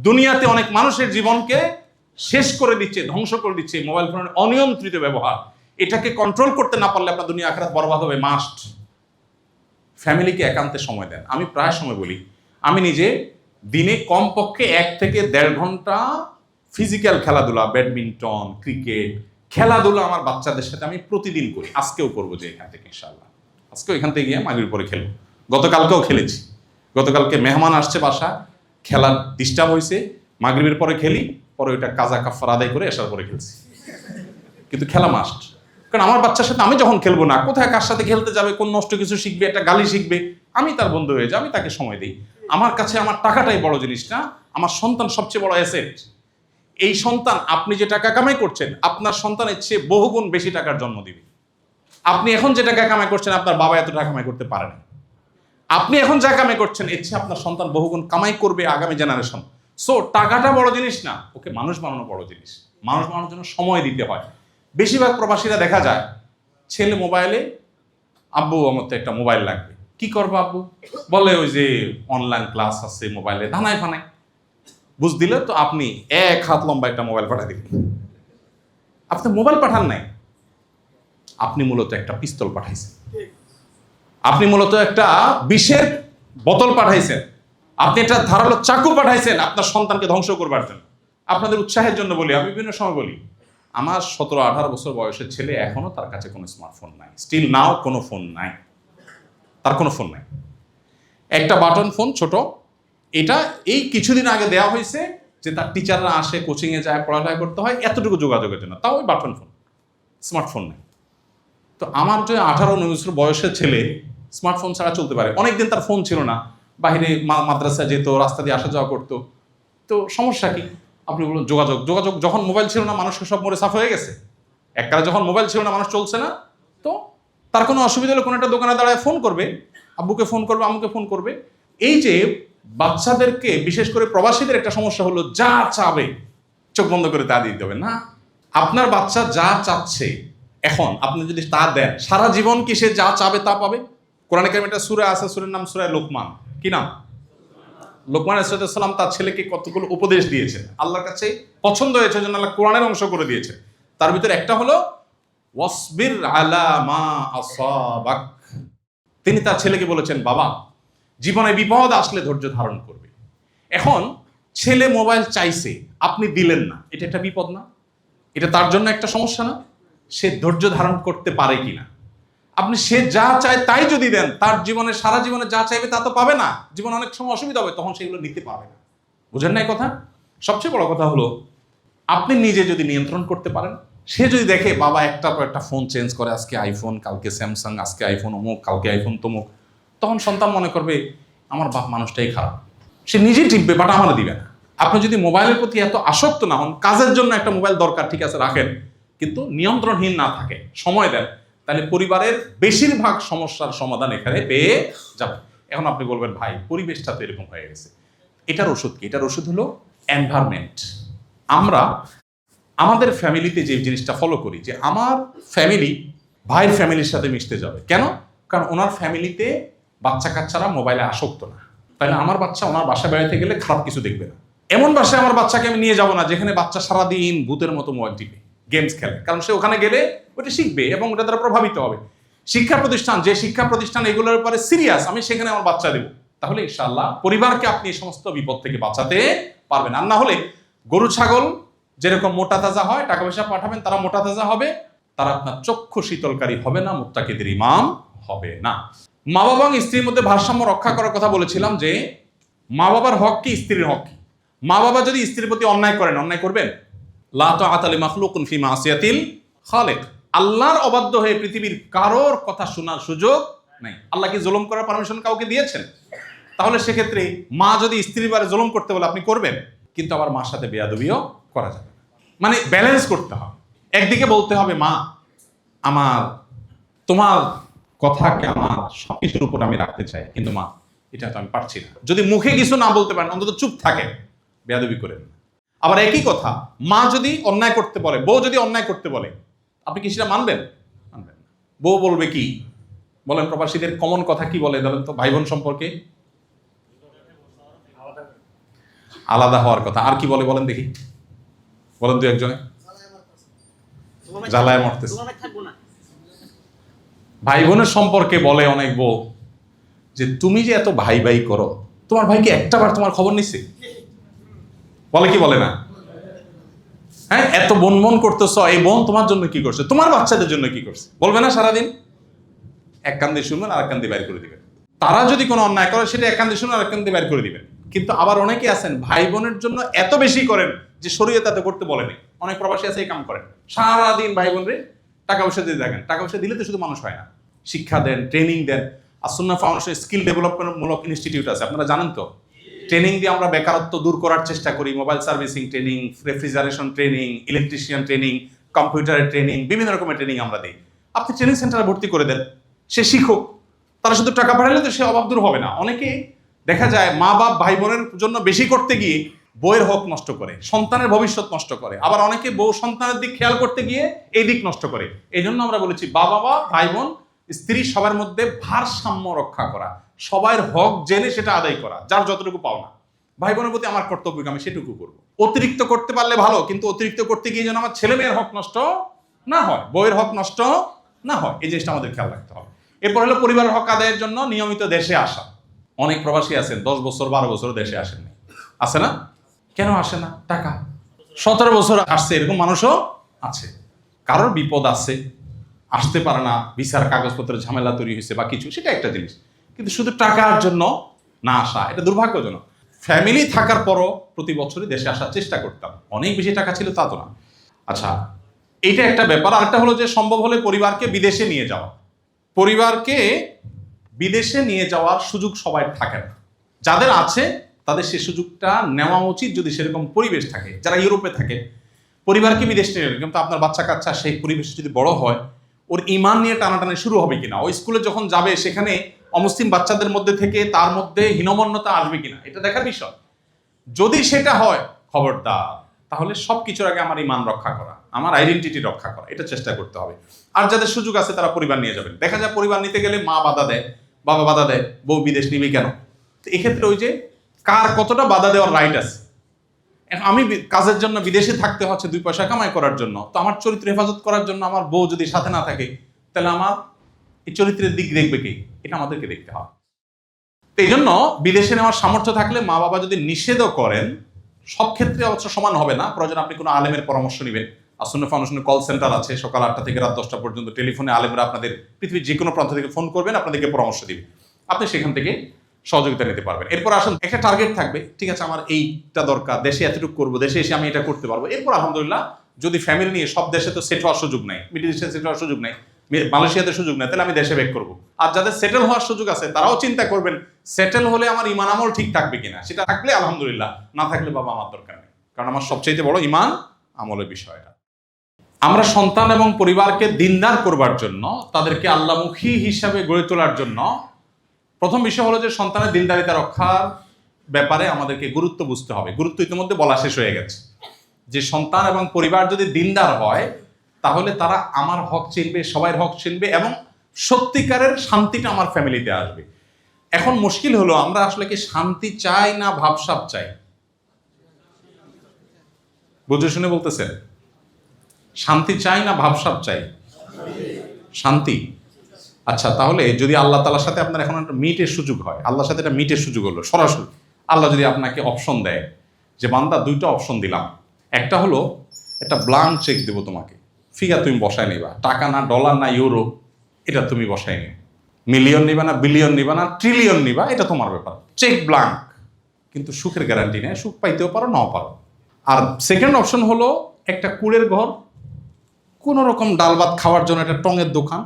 দুনিয়াতে অনেক মানুষের জীবনকে শেষ করে দিচ্ছে, ধ্বংস করে দিচ্ছে মোবাইল ফোনের অনিয়ন্ত্রিত ব্যবহার। এটাকে কন্ট্রোল করতে না পারলে আপনার দুনিয়া আখিরাত বরবাদ হবে। মাস্ট ফ্যামিলিকে একান্তে সময় দেন। আমি প্রায় সময় বলি, আমি নিজে দিনে কমপক্ষে 1 থেকে 1.5 ঘন্টা ফিজিক্যাল খেলাধুলা, ব্যাডমিন্টন, ক্রিকেট খেলাধুলা আমার বাচ্চাদের সাথে আমি প্রতিদিন করি। আজকেও করবো, যে এখান থেকে ইনশাআল্লাহ আজকেও এখান থেকে গিয়ে মাগরিবের পরে খেলবো। গতকালকেও খেলেছি। গতকালকে মেহমান আসছে বাসা, খেলার ডিস্টার্ব হয়েছে, মাগরিবের পরে খেলি, পরে ওইটা কাজা কাফার আদায় করে আসার পরে খেলছি। কিন্তু খেলা মাস্ট, কারণ আমার বাচ্চার সাথে আমি যখন খেলবো না, কোথায় কার সাথে খেলতে যাবে, কোন নষ্ট কিছু শিখবে, একটা গালি শিখবে, আমি তার বন্ধু হয়ে যাই, আমি তাকে সময় দিই। আমার কাছে আমার টাকাটাই বড় জিনিস না, আমার সন্তান সবচেয়ে বড় অ্যাসেট। এই সন্তান, আপনি যে টাকা কামাই করছেন, আপনার সন্তানের চেয়ে বহুগুণ বেশি টাকার জন্ম দিবে। আপনি এখন যে টাকা কামাই করছেন, আপনার বাবা এত টাকা কামাই করতে পারে না। আপনি এখন যা কামাই করছেন, এর চেয়ে আপনার সন্তান বহুগুণ কামাই করবে আগামী জেনারেশন। সো টাকাটা বড় জিনিস না, ওকে মানুষ বানানো বড় জিনিস। মানুষ বানানোর জন্য সময় দিতে হয়। বেশিরভাগ প্রবাসীরা দেখা যায়, ছেলে মোবাইলে, আব্বু আমার তো একটা মোবাইল লাগবে। কি করবো আব্বু? বলে ওই যে অনলাইন ক্লাস আছে মোবাইলে, ধানায় ফানায়। বুঝ দিলে তো আপনি 1 হাত লম্বা একটা মোবাইল পাঠা দিবেন। আপনি মোবাইল পাঠান নাই, আপনি মূলত একটা পিস্তল পাঠাইছেন, আপনি মূলত একটা বিষের বোতল পাঠাইছেন, আপনি একটা ধারালো চাকু পাঠাইছেন আপনার সন্তানকে ধ্বংস করবার জন্য। আপনাদের উৎসাহের জন্য বলি, আমি বিভিন্ন সময় বলি, আমার 17-18 বছর বয়সের ছেলে এখনো তার কাছে কোনো স্মার্টফোন নাই। স্টিল নাও কোনো ফোন নাই, তার কোনো ফোন নাই। একটা বাটন ফোন ছোট, এটা এই কিছুদিন আগে দেওয়া হয়েছে যে তার টিচাররা আসে, কোচিংয়ে যায়, পড়ালেখা করতে হয়, এতটুকু যোগাযোগের জন্য, তাও ওই বাটন ফোন, স্মার্টফোন নেই। তো আমার যে 18-19 বছর বয়সের ছেলে স্মার্টফোন ছাড়া চলতে পারে। অনেকদিন তার ফোন ছিল না, বাইরে মাদ্রাসায় যেত, রাস্তা দিয়ে আসা যাওয়া করতো, তো সমস্যা কি? আপনি বলুন, যোগাযোগ যখন মোবাইল ছিল না, মানুষকে সব মরে সাফ হয়ে গেছে। এককালে যখন মোবাইল ছিল না, মানুষ চলছে না, তো তার কোনো অসুবিধা হলে কোনো একটা দোকানে দাঁড়ায় ফোন করবে, আব্বুকে ফোন করবে, আম্মুকে ফোন করবে। এই যে বাচ্চাদেরকে, বিশেষ করে প্রবাসীদের একটা সমস্যা হলো, যা চাবে চোখ বন্ধ করে তা দিতে হবে না। আপনার বাচ্চা যা চাচ্ছে এখন আপনি যদি তা দেন, সারা জীবন কি সে যা চাবে তা পাবে? কোরআনে কারিমে একটা সূরা আছে, সূরার নাম সূরা লোকমান। কি নাম? লোকমান আলাইহিস সালাম তার ছেলেকে কতগুলো উপদেশ দিয়েছেন, আল্লাহর কাছে পছন্দ হয়েছে জন্য আল্লাহ কোরআনের অংশ করে দিয়েছে। তার ভিতরে একটা হলো ওয়াসবির আলা মা আসাবাক। তিনি তার ছেলেকে বলেছেন, বাবা জীবনে বিপদ আসলে ধৈর্য ধারণ করবে। এখন ছেলে মোবাইল চাইছে, আপনি দিলেন না, এটা একটা বিপদ না? এটা তার জন্য একটা সমস্যা না? সে ধৈর্য ধারণ করতে পারে কিনা? আপনি সে যা চায় তাই যদি দেন, তার জীবনে সারা জীবনে যা চাইবে তা তো পাবে না। জীবনে অনেক সময় অসুবিধা হবে, তখন সেগুলো নিতে পারবে না। বুঝেন না এই কথা? সবচেয়ে বড় কথা হলো, আপনি নিজে যদি নিয়ন্ত্রণ করতে পারেন, সে যদি দেখে বাবা একটা পর একটা ফোন চেঞ্জ করে, আজকে আইফোন, কালকে স্যামসাং, আজকে আইফোন অমুক, কালকে আইফোন তমুক, তখন সন্তান মনে করবে আমার বাপ মানুষটাই খারাপ, সে নিজেই টিপবে, বাট আমার দিবে না। আপনি যদি মোবাইলের প্রতি এত আসক্ত না হন, কাজের জন্য একটা মোবাইল দরকার, ঠিক আছে রাখেন, কিন্তু নিয়ন্ত্রণহীন না থাকে, সময় দেন, তাহলে পরিবারের বেশিরভাগ সমস্যার সমাধান এখানে পেয়ে যাবে। এখন আপনি বলবেন, ভাই পরিবেশটা তো এরকম হয়ে গেছে, এটার ওষুধ কি? এটার ওষুধ হলো এনভায়রনমেন্ট। আমরা আমাদের ফ্যামিলিতে যে জিনিসটা ফলো করি, যে আমার ফ্যামিলি ভাইয়ের ফ্যামিলির সাথে মিশতে যাবে, কেন? কারণ ওনার ফ্যামিলিতে বাচ্চা কাচ্চারা মোবাইলে আসক্ত না, তাহলে আমার বাচ্চা ওনার বাসায় বেড়াতে গেলে খারাপ কিছু দেখবে না। এমন বাসায় আমার বাচ্চাকে আমি নিয়ে যাব না যেখানে বাচ্চা সারাদিন ভূতের মতো মোবাইল টিপে গেমস খেলে, কারণ সে ওখানে গেলে ওটা শিখবে এবং ওটা দ্বারা প্রভাবিত হবে। শিক্ষা প্রতিষ্ঠান, যে শিক্ষা প্রতিষ্ঠান এগুলোর উপরে সিরিয়াস, আমি সেখানে আমার বাচ্চা দেবো, তাহলে ইনশাআল্লাহ পরিবারকে আপনি এই সমস্ত বিপদ থেকে বাঁচাতে পারবেন। আর না হলে গরু ছাগল যেরকম মোটা তাজা হয়, টাকা পয়সা পাঠাবেন, তারা মোটা তাজা হবে, তারা আপনার চক্ষু শীতলকারী হবে না, মুত্তাকিদের ইমাম হবে না। মা বাবা এবং স্ত্রীর মধ্যে ভারসাম্য রক্ষা করার কথা বলেছিলাম, যে মা বাবার হক কি, স্ত্রীর হক কি। মা বাবা যদি স্ত্রীর প্রতি অন্যায় করেন, অন্যায় করবেন, লা তাআতা লিমাখলুকিন ফি মাসিয়াতিল খালিক। আল্লাহর অবাধ্য হয়ে পৃথিবীর কারোর কথা শোনার সুযোগ নাই। আল্লাহ কি জুলুম করার পারমিশন কাউকে দিয়েছেন? তাহলে সেক্ষেত্রে মা যদি স্ত্রীর বারে জুলুম করতে বলে, আপনি করবেন, কিন্তু আবার মার সাথে বেয়াদবিও করা যাবে না। মানে ব্যালেন্স করতে হবে। একদিকে বলতে হবে, মা আমার তোমার কথাকে আমার সবকিছুর উপর আমি রাখতে চাই, কিন্তু মা এটা তো আমি পারছি না। যদি মুখে কিছু না বলতে পারেন অন্তত চুপ থাকে, বেয়াদবি করেন। আবার একই কথা মা যদি অন্যায় করতে বলে, বউ যদি অন্যায় করতে বলে, আপনি কি সেটা মানবেন? মানবেন না। বউ বলবে কি বলেন? প্রবাসীদের কমন কথা কি বলে বলেন তো ভাই বোন সম্পর্কে? আলাদা হওয়ার কথা। আর কি বলে বলেন দেখি, বলেন দু একজনে। জ্বালায় মরতেছে। ভাই বোনের সম্পর্কে বলে অনেক বউ যে তুমি যে এত ভাই ভাই করো, তোমার ভাই কি একটা বার তোমার খবর নিছে? বলে কি বলে না? হ্যাঁ, এত বোন বোন করতেছ, এই বোন তোমার জন্য কি করছে, তোমার বাচ্চাদের জন্য কি করছে, বলবে না সারাদিন? এক কান দিয়ে শুনবেন আর এক কান দিয়ে বাইর করে দিবেন। তারা যদি কোনো অন্যায় করে সেটা এক কান দিয়ে শুনবেন আর এক কান দিয়ে বাইর করে দিবেন। কিন্তু আবার অনেকে আছেন ভাই বোনের জন্য এত বেশি করেন যে শরীয়ত তাতে করতে বলেনি। অনেক প্রবাসী আছে এই কাম করেন, সারাদিন ভাই বোনরে টাকা পয়সা দিয়ে দেখেন। টাকা পয়সা দিলে তো শুধু মানুষ হয় না, শিক্ষা দেন, ট্রেনিং দেন। আসুন্নাহ ফাউন্ডেশন স্কিল ডেভেলপমেন্ট মূলক ইনস্টিটিউট আছে, আপনারা জানেন তো। ট্রেনিং দিয়ে আমরা বেকারত্ব দূর করার চেষ্টা করি। Mobile servicing training, refrigeration training, electrician training, কম্পিউটারের ট্রেনিং, বিভিন্ন রকমের ট্রেনিং আমরা দিই। আপনি ট্রেনিং সেন্টারে ভর্তি করে দেন, সে শিখুক। তারা শুধু টাকা পাঠালে তো সে অভাব দূর হবে না। অনেকে দেখা যায় মা বাপ ভাই বোনের জন্য বেশি করতে গিয়ে বউয়ের হক নষ্ট করে, সন্তানের ভবিষ্যৎ নষ্ট করে। আবার অনেকে বউ সন্তানের দিক খেয়াল করতে গিয়ে এই দিক নষ্ট করে। এই জন্য আমরা বলেছি বাবা বা ভাই বোন স্ত্রী সবার মধ্যে ভারসাম্য রক্ষা করা, সবার হক জেনে সেটা আদায় করা, যার যতটুকু পাওনা। ভাই বোনের প্রতি আমার কর্তব্য আমি সেটুকু করবো। অতিরিক্ত করতে পারলে ভালো, কিন্তু অতিরিক্ত করতে গিয়ে যেন আমার ছেলে মেয়ের হক নষ্ট না হয়, বউয়ের হক নষ্ট না হয়, এই জিনিসটা আমাদের খেয়াল রাখতে হবে। এরপর হলো পরিবারের হক আদায়ের জন্য নিয়মিত দেশে আসা। অনেক প্রবাসী আছেন 10 বছর 12 বছর দেশে আসেননি, আছে না? কেন আসে না? টাকা। 17 বছর আসছে এরকম মানুষও আছে। কারোর বিপদ আছে, আসতে পারে না, ভিসার কাগজপত্রের ঝামেলা তৈরি হয়েছে বা কিছু, সেটা একটা জিনিস। কিন্তু শুধু টাকার জন্য না আসা, এটা দুর্ভাগ্যজনক। ফ্যামিলি থাকার পরও প্রতি বছরই দেশে আসার চেষ্টা করতাম, অনেক বেশি টাকা ছিল তা তো না। আচ্ছা, এইটা একটা ব্যাপার। আরেকটা হলো যে সম্ভব হলে পরিবারকে বিদেশে নিয়ে যাওয়া। পরিবারকে বিদেশে নিয়ে যাওয়ার সুযোগ সবাই থাকে না, যাদের আছে তাদের সে সুযোগটা নেওয়া উচিত যদি সেরকম পরিবেশ থাকে। যারা ইউরোপে থাকে পরিবারকে বিদেশ নিয়ে, কিন্তু আপনার বাচ্চা কাচ্চা সেই পরিবেশ যদি বড় হয়, ওর ইমান নিয়ে টানাটানি শুরু হবে কিনা, ওই স্কুলে যখন যাবে সেখানে অমুসলিম বাচ্চাদের মধ্যে থেকে তার মধ্যে হীনমন্যতা আসবে কিনা, এটা দেখার বিষয়। যদি সেটা হয় খবরদার, তাহলে সবকিছুর আগে আমার ইমান রক্ষা করা, আমার আইডেন্টিটি রক্ষা করা, এটা চেষ্টা করতে হবে। আর যাদের সুযোগ আছে তারা পরিবার নিয়ে যাবেন। দেখা যায় পরিবার নিতে গেলে মা বাধা দেয়, বাবা বাধা দেয়, বউ বিদেশ নিবি কেন। তো এক্ষেত্রে ওই যে কার কতটা বাধা দেওয়ার রাইট আছে। আমি কাজের জন্য বিদেশে থাকতে হচ্ছে 2 পয়সা কামাই করার জন্য, তো আমার চরিত্র হেফাজত করার জন্য আমার বউ যদি সাথে না থাকে, তাহলে আমার এই চরিত্রের দিক দেখবে কি, এটা আমাদেরকে দেখতে হবে। তো এই জন্য বিদেশে নেওয়ার সামর্থ্য থাকলে মা বাবা যদি নিষেধও করেন, সব ক্ষেত্রে অবশ্য সমান হবে না, প্রয়োজন আপনি কোনো আলেমের পরামর্শ নেবেন। আসুন্নাহ ফাউন্ডেশনের কল সেন্টার আছে, সকাল 8টা থেকে রাত 10টা পর্যন্ত টেলিফোনে আলেমরা আপনাদের পৃথিবীর যে কোনো প্রান্ত থেকে ফোন করবেন, আপনাদেরকে পরামর্শ দিবে, আপনি সেখান থেকে সহযোগিতা নিতে পারবেন। এরপর আসুন, একটা টার্গেট থাকবে, ঠিক আছে আমার এইটা দরকার, দেশে এতটুকু করবো, দেশে এসে আমি এটা করতে পারবো। এরপর আলহামদুলিল্লাহ, যদি ফ্যামিলি নিয়ে, সব দেশে তো সেট হওয়ার সুযোগ নাই, মিডল ইস্টে সেট হওয়ার সুযোগ নাই, মালয়েশিয়াতে সুযোগ নেই, তাহলে আমি দেশে ব্যাক করবো। আর যাদের সেটেল হওয়ার সুযোগ আছে তারাও চিন্তা করবেন সেটেল হলে আমার ইমান আমল ঠিক থাকবে কিনা, সেটা থাকলে আলহামদুলিল্লাহ, না থাকলে বাবা আমার দরকার নেই, কারণ আমার সবচেয়ে বড় ইমান আমলের বিষয়টা। আমরা সন্তান এবং পরিবারকে দিনদার করবার জন্য, তাদেরকে আল্লাহমুখী হিসাবে গড়ে তোলার জন্য প্রথম বিষয় হলো যে সন্তানের দিনদারিতা রক্ষার ব্যাপারে আমাদেরকে গুরুত্ব বুঝতে হবে। গুরুত্ব ইতিমধ্যে বলা শেষ হয়ে গেছে, যে সন্তান এবং পরিবার যদি দিনদার হয় তাহলে তারা আমার হক চিনবে, সবাই হক চিনবে, এবং সত্যিকারের শান্তিটা আমার ফ্যামিলিতে আসবে। এখন মুশকিল হলো আমরা আসলে কি শান্তি চাই না ভাবসাব চাই? বুঝে শুনে বলতেছেন, শান্তি চাই না ভাবসাব চাই? শান্তি। আচ্ছা, তাহলে যদি আল্লাহ তাআলার সাথে আপনার এখন একটা মিটের সুযোগ হয়, আল্লাহর সাথে একটা মিটের সুযোগ হলো সরাসরি, আল্লাহ যদি আপনাকে অপশন দেয় যে বান্দা 2টা অপশন দিলাম, একটা হলো একটা ব্লাঙ্ক চেক দেবো তোমাকে, ফিগার তুমি বসায় নিবা, টাকা না ডলার না ইউরো, এটা তুমি বসায় নিও, মিলিয়ন নিবা না বিলিয়ন নিবা না ট্রিলিয়ন নিবা, এটা তোমার ব্যাপার, চেক ব্লাঙ্ক, কিন্তু সুখের গ্যারান্টি নেই, সুখ পাইতেও পারো নাও পারো। আর সেকেন্ড অপশন হলো একটা কুড়ের ঘর, কোনো রকম ডাল ভাত খাওয়ার জন্য একটা টঙের দোকান,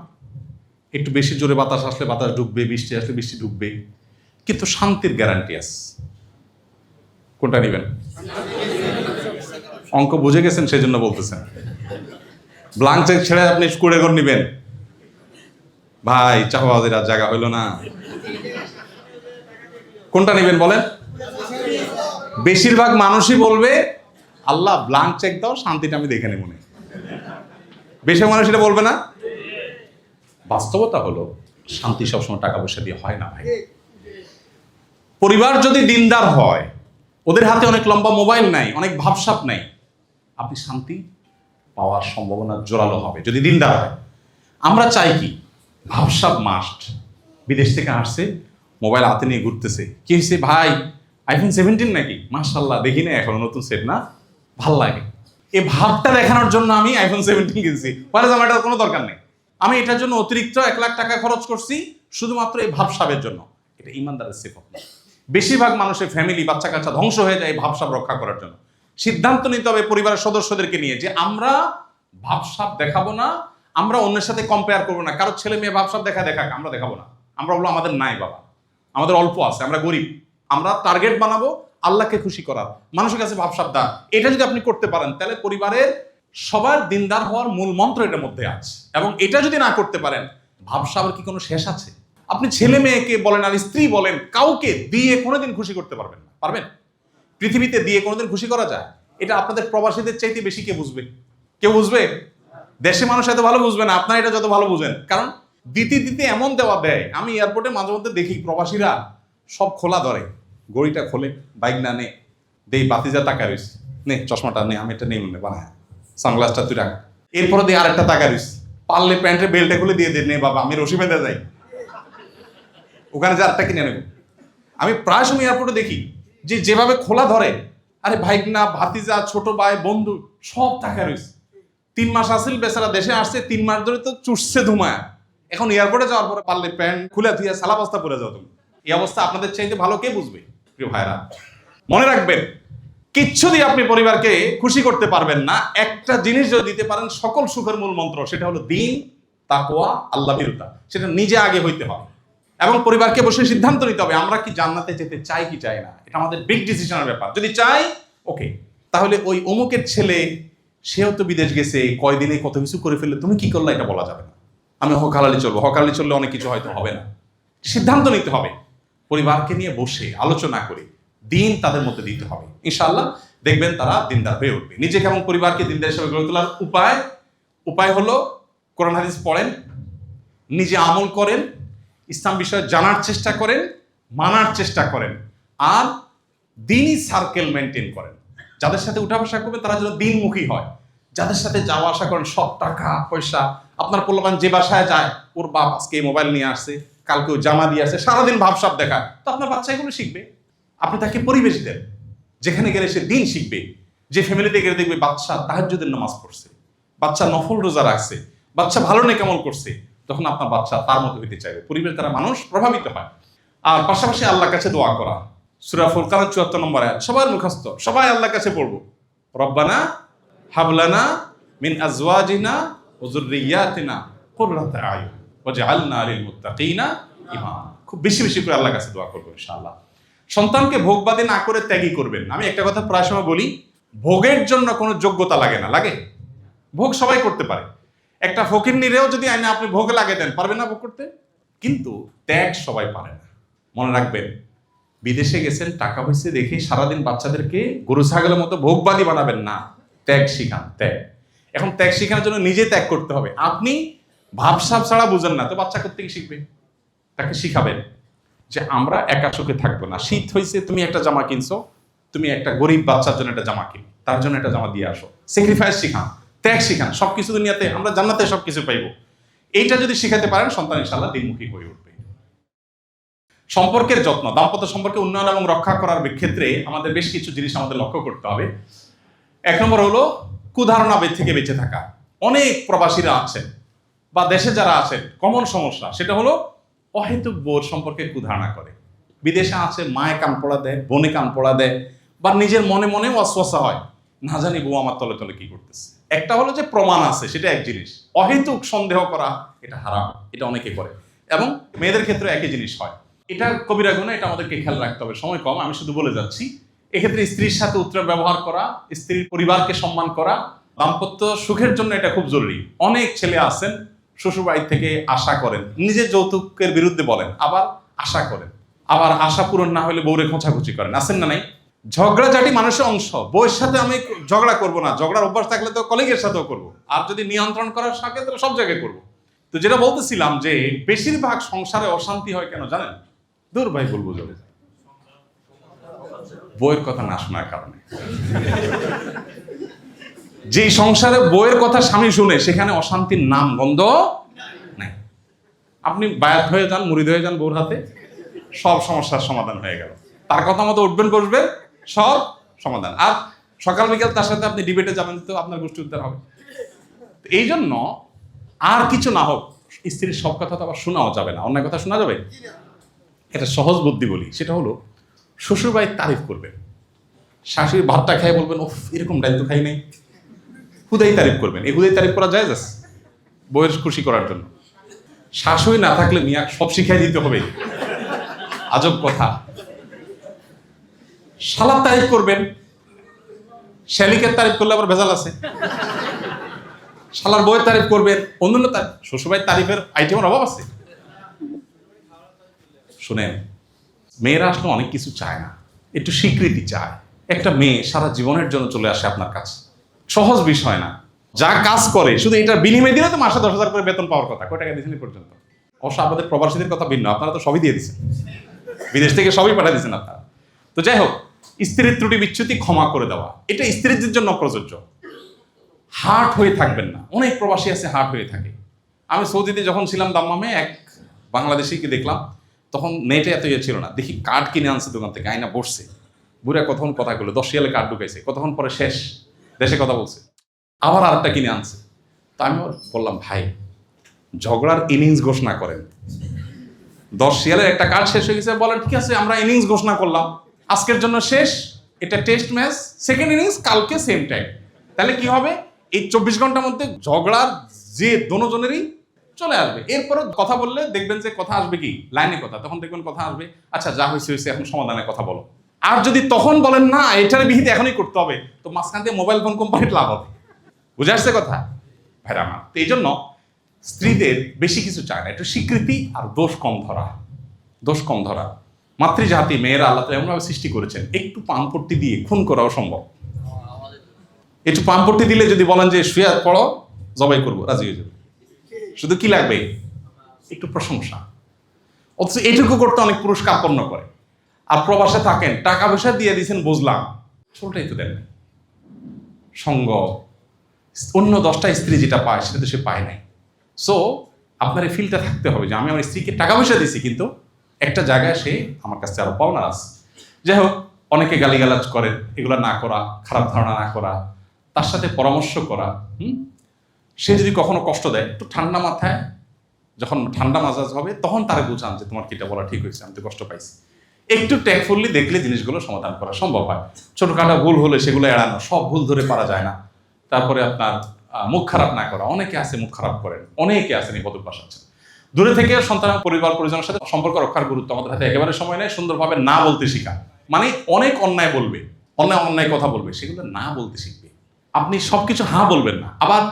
একটু বেশি জোরে বাতাস আসলে বাতাস ঢুকবে, বৃষ্টি আসলে বৃষ্টি ঢুকবে, কিন্তু শান্তির গ্যারান্টি আছে। কোনটা নেবেন? অঙ্ক বুঝে গেছেন সেই জন্য বলতেছেন। ব্লাঙ্ক চেক ছেড়ে আপনি কুড়ে ঘর নেবেন, ভাই চাপাবাজির আর জায়গা হইলো না। কোনটা নেবেন বলেন? বেশিরভাগ মানুষই বলবে আল্লাহ ব্লাঙ্ক চেক দাও, শান্তিটা আমি দেখে নেব। বেশিরভাগ মানুষ এটা বলবে না? বাস্তবতা হলো শান্তি সবসময় টাকা পয়সা দিয়ে হয় না ভাই। পরিবার যদি দিনদার হয়, ওদের হাতে অনেক লম্বা মোবাইল নাই, অনেক ভাবসাব নাই, আপনি শান্তি পাওয়ার সম্ভাবনা জোরালো হবে যদি দিনদার হয়। আমরা চাই কি ভাবসাব মাস্ট। বিদেশ থেকে আসছে, মোবাইল হাতে নিয়ে ঘুরতেছে, কি হয়েছে ভাই আইফোন 17 নাকি, মাশাআল্লাহ দেখি না এখনো নতুন সেট না, ভাল লাগে। এই ভাবটা দেখানোর জন্য আমি আইফোন 17 কিনছি, পরে আমার এটার কোনো দরকার নেই। আমি এটার জন্য অতিরিক্ত 1 লাখ টাকা খরচ করছি শুধুমাত্র এই ভাবসাবের জন্য। এটা ইমানদারের সিফত না। বেশিরভাগ মানুষের ফ্যামিলি বাচ্চা কাচ্চা ধ্বংস হয়ে যায় এই ভাবসাব রক্ষা করার জন্য। সিদ্ধান্ত নিতে হবে পরিবারের সদস্যদেরকে নিয়ে যে আমরা ভাবসাব দেখাবো না, আমরা অন্যের সাথে কম্পেয়ার করবো না। কারো ছেলে মেয়ে ভাবসাব দেখাক, আমরা দেখাবো না। আমরা বলবো আমাদের নাই বাবা, আমাদের অল্প আছে, আমরা গরিব। আমরা টার্গেট বানাবো আল্লাহকে খুশি করার, মানুষের কাছে ভাবসাব দা। এটা যদি আপনি করতে পারেন তাহলে পরিবারের সবার দিনদার হওয়ার মূল মন্ত্র এটার মধ্যে আছে। এবং এটা যদি না করতে পারেন, ভাবসাবের কি কোনো শেষ আছে? আপনি ছেলে মেয়েকে বলেন আর স্ত্রী বলেন, কাউকে দিয়ে কোনোদিন খুশি করতে পারবেন না। পারবেন? পৃথিবীতে দিয়ে কোনোদিন খুশি করা যায়? এটা আপনাদের প্রবাসীদের চাইতে বেশি কে বুঝবে? কেউ বুঝবে? দেশে মানুষ এত ভালো বুঝবে না, আপনারা এটা যত ভালো বুঝেন। কারণ দিতে দিতে এমন দেওয়া দেয়। আমি এয়ারপোর্টে মাঝে মধ্যে দেখি প্রবাসীরা সব খোলা ধরে, গড়িটা খোলে, বাইক না নে, দেই বাতিজা টাকা রইস, নে চশমাটা নে, আমি এটা নেই মনে বানায়, সানগ্লাসটা তুই রাখ, এরপরে দিয়ে আরেকটা টাকা রইস, পারলে প্যান্টের বেল্টে খুলে দিয়ে দে, নে বাবা আমি রশি বেঁধে যাই, ওখানে যে আরেকটা কিনে নেব। আমি প্রায় সময় এয়ারপোর্টে দেখি যে যেভাবে খোলা ধরে, আরে ভাইক না ভাতিজা ছোট ভাই বন্ধু সব টাকা রইস। 3 মাস আসিল বেচারা, দেশে আসছে 3 মাস ধরে তো চুষছে ধুমায়। এখন এয়ারপোর্টে যাওয়ার পরে পারলে প্যান্ট খুলে ধুয়ে সালা বস্তা পরে যাও তুমি। এই অবস্থা আপনাদের চাইতে ভালো কে বুঝবে? প্রিয় ভাইরা, মনে রাখবেন কিচ্ছু দিয়ে আপনি পরিবারকে খুশি করতে পারবেন না। একটা জিনিস যদি দিতে পারেন সকল সুখের মূল মন্ত্র, সেটা হলো দ্বীন, তাকওয়া, আল্লাহ ভীরুতা। সেটা নিজে আগে হইতে হবে এবং পরিবারকে বসে সিদ্ধান্ত নিতে হবে আমরা কি জান্নাতে যেতে চাই কি চাই না। এটা আমাদের বিগ ডিসিশনের ব্যাপার। যদি চাই ওকে, তাহলে ওই অমুকের ছেলে সেও তো বিদেশ গেছে, কয়দিনে কত কিছু করে ফেললে, তুমি কি করলে এটা বলা যাবে না। আমি হকালালি চলবো, হকালালি চললে অনেক কিছু হয়তো হবে না। সিদ্ধান্ত নিতে হবে পরিবারকে নিয়ে বসে আলোচনা করে, দিন তাদের মধ্যে দিতে হবে। ইনশাআল্লাহ দেখবেন তারা দিনদার হয়ে উঠবে। নিজেকে এবং পরিবারকে দিনদার হিসেবে গড়ে তোলার উপায় হলো কোরআন হাদিস পড়েন, নিজে আমল করেন, ইসলাম বিষয়ে জানার চেষ্টা করেন, মানার চেষ্টা করেন, আর দিনই সার্কেল মেনটেন করেন। যাদের সাথে উঠা বসা করবে তারা যেন দিনমুখী হয়। যাদের সাথে যাওয়া আসা করেন সব টাকা পয়সা, আপনার পোলাপান যে বাসায় যায় ওর বাপ আজকে মোবাইল নিয়ে আসছে, কালকেও জামা দিয়ে আসছে, সারাদিন ভাবসাব দেখায়, তো আপনার বাচ্চা এগুলো শিখবে। আপনি তাকে পরিবেশ দেন যেখানে গেলে সে দিন শিখবে। যে ফ্যামিলিতে গেলে দেখবে বাচ্চা তাহাজ্জুদের নামাজ পড়ছে, বাচ্চা নফল রোজা রাখছে, বাচ্চা ভালো নেকামল করছে, তখন আপনার বাচ্চা তার মতো হইতে চাইবে। পরিবেশ দ্বারা মানুষ প্রভাবিত হয়। আর পাশাপাশি আল্লাহর কাছে দোয়া করা, সূরা ফুরকানের 74 নম্বর আয়াত সবার মুখস্থ, সবাই আল্লাহর কাছে পড়বো, রব্বানা হাবলানা মিন আজওয়াজিনা ওয়া যুররিয়াতিনা কুররাতা আয়ুন ওয়াজআলনা লিল মুত্তাকিনা ইমামা। খুব বেশি বেশি করে আল্লাহর কাছে দোয়া করবো ইনশাআল্লাহ। সন্তানকে ভোগবাদী না করে ত্যাগী করবেন। আমি একটা কথা প্রায় সময় বলি, ভোগের জন্য কোনো যোগ্যতা লাগে না। লাগে? ভোগ সবাই করতে পারে। একটা ফকিরনিরেও যদি আইনে আপনি ভোগে লাগিয়ে দেন, পারবেন না ভোগ করতে? কিন্তু ত্যাগ সবাই পারে না। মনে রাখবেন, বিদেশে গেছেন, টাকা পয়সা দেখে সারাদিন বাচ্চাদেরকে গরু ছাগলের মতো ভোগবাদী বানাবেন না। ত্যাগ শিখান, ত্যাগ। এখন ত্যাগ শিখানোর জন্য নিজে ত্যাগ করতে হবে। আপনি ভাবসাব ছাড়া বুঝেন না, তো বাচ্চা করতে শিখবে। তাকে শিখাবেন যে আমরা একা সুখে থাকবো না। শীত হয়েছে, তুমি একটা জামা কিনছো, তুমি একটা গরিব বাচ্চার জন্য একটা জামা কিনো, তার জন্য একটা জামা দিয়ে আসো। স্যাক্রিফাইস শিখান, ত্যাগ শিখান। সবকিছু দুনিয়াতে আমরা জান্নাতে সবকিছু পাইবো। এইটা যদি শিখাতে পারেন, সন্তান ইনশাআল্লাহ দিনমুখী হয়ে উঠবে। সম্পর্কের যত্ন, দাম্পত্য সম্পর্কে উন্নয়ন এবং রক্ষা করার ক্ষেত্রে আমাদের বেশ কিছু জিনিস আমাদের লক্ষ্য করতে হবে। 1 নম্বর হলো কুধারণা থেকে বেঁচে থাকা। অনেক প্রবাসীরা আছেন বা দেশে যারা আছেন, কমন সমস্যা সেটা হলো অহেতুক বোর সম্পর্কে কুধারণা করে। বিদেশে আছে, মায়ে কান পড়া দেয়, বোনে কান পড়া দেয়, বা নিজের মনে মনে ওয়াসওয়াসা হয়, না জানি বউ আমার তলে তলে কি করতেছে। একটা হলো যে প্রমাণ আছে, সেটা এক জিনিস। অহেতুক সন্দেহ করা এটা হারাম, এটা অনেকে করে। এবং মেয়েদের ক্ষেত্রে একই জিনিস হয়। এটা কবিরা গুনাহ, এটা আমাদেরকে খেয়াল রাখতে হবে। সময় কম, আমি শুধু বলে যাচ্ছি। এক্ষেত্রে স্ত্রীর সাথে উত্তর ব্যবহার করা, স্ত্রীর পরিবারকে সম্মান করা, দাম্পত্য সুখের জন্য এটা খুব জরুরি। অনেক ছেলে আছেন শ্বশুরবাড়ি থেকে আশা করেন, নিজের যৌতুকের বিরুদ্ধে বলেন, আবার আশা করেন, আবার আশা পূরণ না হলে বউরে খোঁচাখুচি করেন, আছেন না নাই? ঝগড়াঝাটি মানুষের অংশ। বউয়ের সাথে আমি ঝগড়া করব না, ঝগড়ার অভ্যাস থাকলে তো কলিগের সাথেও করব, আর যদি নিয়ন্ত্রণ করার থাকে তাহলে সব জায়গায় করব। তো যেটা বলতেছিলাম যে বেশিরভাগ সংসারে অশান্তি হয় কেন জানেন? দূর ভাই বলবো যাবে, বউয়ের কথা না শোনার কারণে। যে সংসারে বউয়ের কথা স্বামী শুনে সেখানে অশান্তির নাম গন্ধ নাই। আপনি বায়াত হয়ে যান, মুরিদ হয়ে যান বউর হাতে, সব সমস্যার সমাধান হয়ে গেল। তার কথা মতো উঠবেন বসবেন, সব সমাধান। আর সকাল বিকাল তার সাথে আপনি ডিবেটে যাবেন, তো আপনার গোষ্ঠী উদ্ধার হবে। এই জন্য আর কিছু না হোক, স্ত্রীর সব কথা তো আবার শোনাও যাবে না, অন্যায় কথা শোনা যাবে? এটা সহজ বুদ্ধি বলি, সেটা হলো শ্বশুরবাড়ির তারিফ করবেন। শাশুড়ি ভাতটা খেয়ে বলবেন, ওফ এরকম ডাল তো খাই নাই, হুদাই তারিফ করবেন। এই হুদাই তারিফ করা যায় যাস বউয়ের খুশি করার জন্য। শাশুড়ি না থাকলে মিয়া সব শিখাই দিতে হবে, আজব কথা। শালার তারিফ করবেন, শ্যালিকের তারিফ করলে আবার ভেজাল আছে। শালার বউয়ের তারিফ করবেন, অন্যান্য শ্বশুরবাড়ির তারিফের আইটেমের অভাব আছে। শুনেন, মেয়েরা আসলে অনেক কিছু চায় না, একটু স্বীকৃতি চায়। একটা মেয়ে সারা জীবনের জন্য চলে আসে আপনার কাছে, সহজ বিষয় না। যা কাজ করে শুধু এটার বিনিময় দিলে তো মাসে 10,000 করে বেতন পাওয়ার কথা, কয় টাকা দিয়েছেন পর্যন্ত? অবশ্য আপনাদের প্রবাসীদের কথা ভিন্ন, আপনারা তো সবই দিয়ে দিচ্ছেন, বিদেশ থেকে সবই পাঠিয়ে দিচ্ছেন আপনারা। তো যাই হোক, স্ত্রীর ত্রুটি বিচ্যুতি ক্ষমা করে দেওয়া, এটা স্ত্রীদের জন্য প্রযোজ্য। হার্ট হয়ে থাকবেন না। অনেক প্রবাসী আছে হার্ট হয়ে থাকে। আমি সৌদিতে যখন ছিলাম দাম্মামে, এক বাংলাদেশিকে দেখলাম, তখন নেটে এত ইয়ে ছিল না, দেখি কার্ড কিনে আনছে দোকান থেকে, আয়না বসছে, বুড়া কতক্ষণ কথা বললো, 10 রিয়ালে কার্ড ঢুকাইছে, কতক্ষণ পরে শেষ, দেশে কথা বলছে, আবার আরেকটা কিনে আনছে। তা আমি বললাম, ভাই ঝগড়ার ইনিংস ঘোষণা করেন, 10 রিয়ালের একটা কার্ড শেষ হয়ে গেছে, বলেন ঠিক আছে আমরা ইনিংস ঘোষণা করলাম, আজকের জন্য শেষ, এটা টেস্ট ম্যাচ, সেকেন্ড ইনিংস কালকে সেম টাইম। তাহলে কি হবে, এই 24 ঘন্টার মধ্যে ঝগড়ার যে দোনোজনেরই চলে আসবে। এরপরে কথা বললে দেখবেন যে কথা আসবে কি লাইনে কথা, তখন দেখবেন কথা আসবে, আচ্ছা যা হয়েছে হয়েছে, এখন সমাধানের কথা বলো। আর যদি তখন বলেন না এটার বিহিত এখনই করতে হবে, তো মাঝখান দিয়ে মোবাইল ফোন কোম্পানির লাভ হবে। বুঝে আসছে কথা ভাইরা আমার? তো এই জন্য স্ত্রীদের বেশি কিছু চায় না, একটু স্বীকৃতি আর দোষ কম ধরা। দোষ কম ধরা। মাতৃজাতি মেয়েরা আল্লাহ তাআলা এমনভাবে সৃষ্টি করেছেন, একটু পানপট্টি দিয়ে খুন করাও সম্ভব। একটু পানপট্টি দিলে যদি বলেন যে শুয়ে পড়ো, জবাই করবো, রাজি হয়ে যাবে। শুধু কি লাগবে? একটু প্রশংসা। অথচ এইটুকু করতে অনেক পুরুষ কার্পণ্য করে। আর প্রবাসে থাকেন, টাকা পয়সা দিয়ে দিয়েছেন বুঝলাম, ছোটটাই তো দেন নাই। সঙ্গ, অন্য 10টা স্ত্রী যেটা পায় সেটা তো সে পায় নাই। সো আপনার এই ফিলটা থাকতে হবে যে আমি আমার স্ত্রীকে টাকা পয়সা দিয়েছি, কিন্তু একটা জায়গায় সে আমার কাছে আরো পাওনা আছে। যাই হোক, অনেকে গালিগালাজ করেন, এগুলো না করা, খারাপ ধারণা না করা, তার সাথে পরামর্শ করা। সে যদি কখনো কষ্ট দেয়, তো ঠান্ডা মাথায়, যখন ঠান্ডা মাজাজ হবে তখন তারা বুঝান যে তোমার কিটা বলা ঠিক হয়েছে, আমি তো কষ্ট পাইছি। একটু ট্যাকফুলি দেখলে জিনিসগুলো সমাধান করা সম্ভব হয়। ছোটখাটো ভুল হলে সেগুলো এড়ানো, সব ভুল ধরে পারা যায় না। তারপরে আপনার মুখ খারাপ না করা, অনেকে আছে মুখ খারাপ করেন, অনেকে আছেন এই বদভ্যাস আছে। দূরে থেকে সন্তান, পরিবার পরিজনের সাথে সম্পর্ক রক্ষার গুরুত্ব আমাদের হাতে একেবারে সময় নেই। সুন্দরভাবে না বলতে শিখা, মানে অনেক অন্যায় বলবে, অন্যায় কথা বলবে, সেগুলো না বলতে শিখবে। আপনি সবকিছু হ্যাঁ বলবেন না। আবার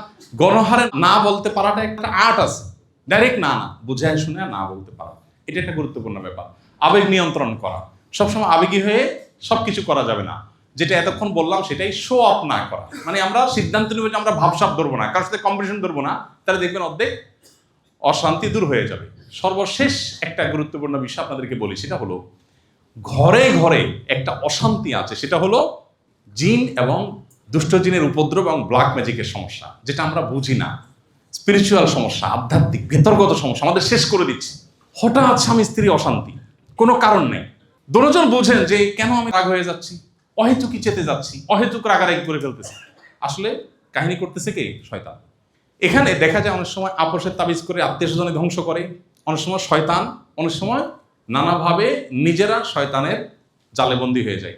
গণহারে না বলতে পারাটা একটা আর্ট আছে। ডাইরেক্ট না বুঝায় শুনে না বলতে পারা, এটা একটা গুরুত্বপূর্ণ ব্যাপার। আবেগ নিয়ন্ত্রণ করা, সবসময় আবেগী হয়ে সবকিছু করা যাবে না। যেটা এতক্ষণ বললাম সেটাই শো অফ না করা, মানে আমরা সিদ্ধান্ত নেব যে আমরা ভাবসাব ধরবো না, কারোর সাথে কম্পিটিশন ধরবো না, তাহলে দেখবেন অর্ধেক অশান্তি দূর হয়ে যাবে। সর্বশেষ একটা গুরুত্বপূর্ণ বিষয় আপনাদেরকে বলি, সেটা হলো ঘরে ঘরে একটা অশান্তি আছে, সেটা হলো জিন এবং দুষ্ট জিনের উপদ্রব এবং ব্ল্যাক ম্যাজিকের সমস্যা, যেটা আমরা বুঝি না। স্পিরিচুয়াল সমস্যা, আধ্যাত্মিক ভেতরগত সমস্যা আমাদের শেষ করে দিচ্ছে। হঠাৎ স্বামী স্ত্রী অশান্তি, কোনো কারণ নেই। দুজন বুঝেন যে কেন আমি রাগ হয়ে যাচ্ছি, অহেতুকি চেতে যাচ্ছি, অহেতুক রাগারাগি করে ফেলতেছি। আসলে কাহিনী করতেছে কে? শয়তান। এখানে দেখা যায় অনেক সময় আপোষের তাবিজ করে আত্মীয় স্বজনে ধ্বংস করে, অনেক সময় শয়তান, অনেক সময় নানাভাবে নিজেরা শয়তানের জালেবন্দী হয়ে যায়।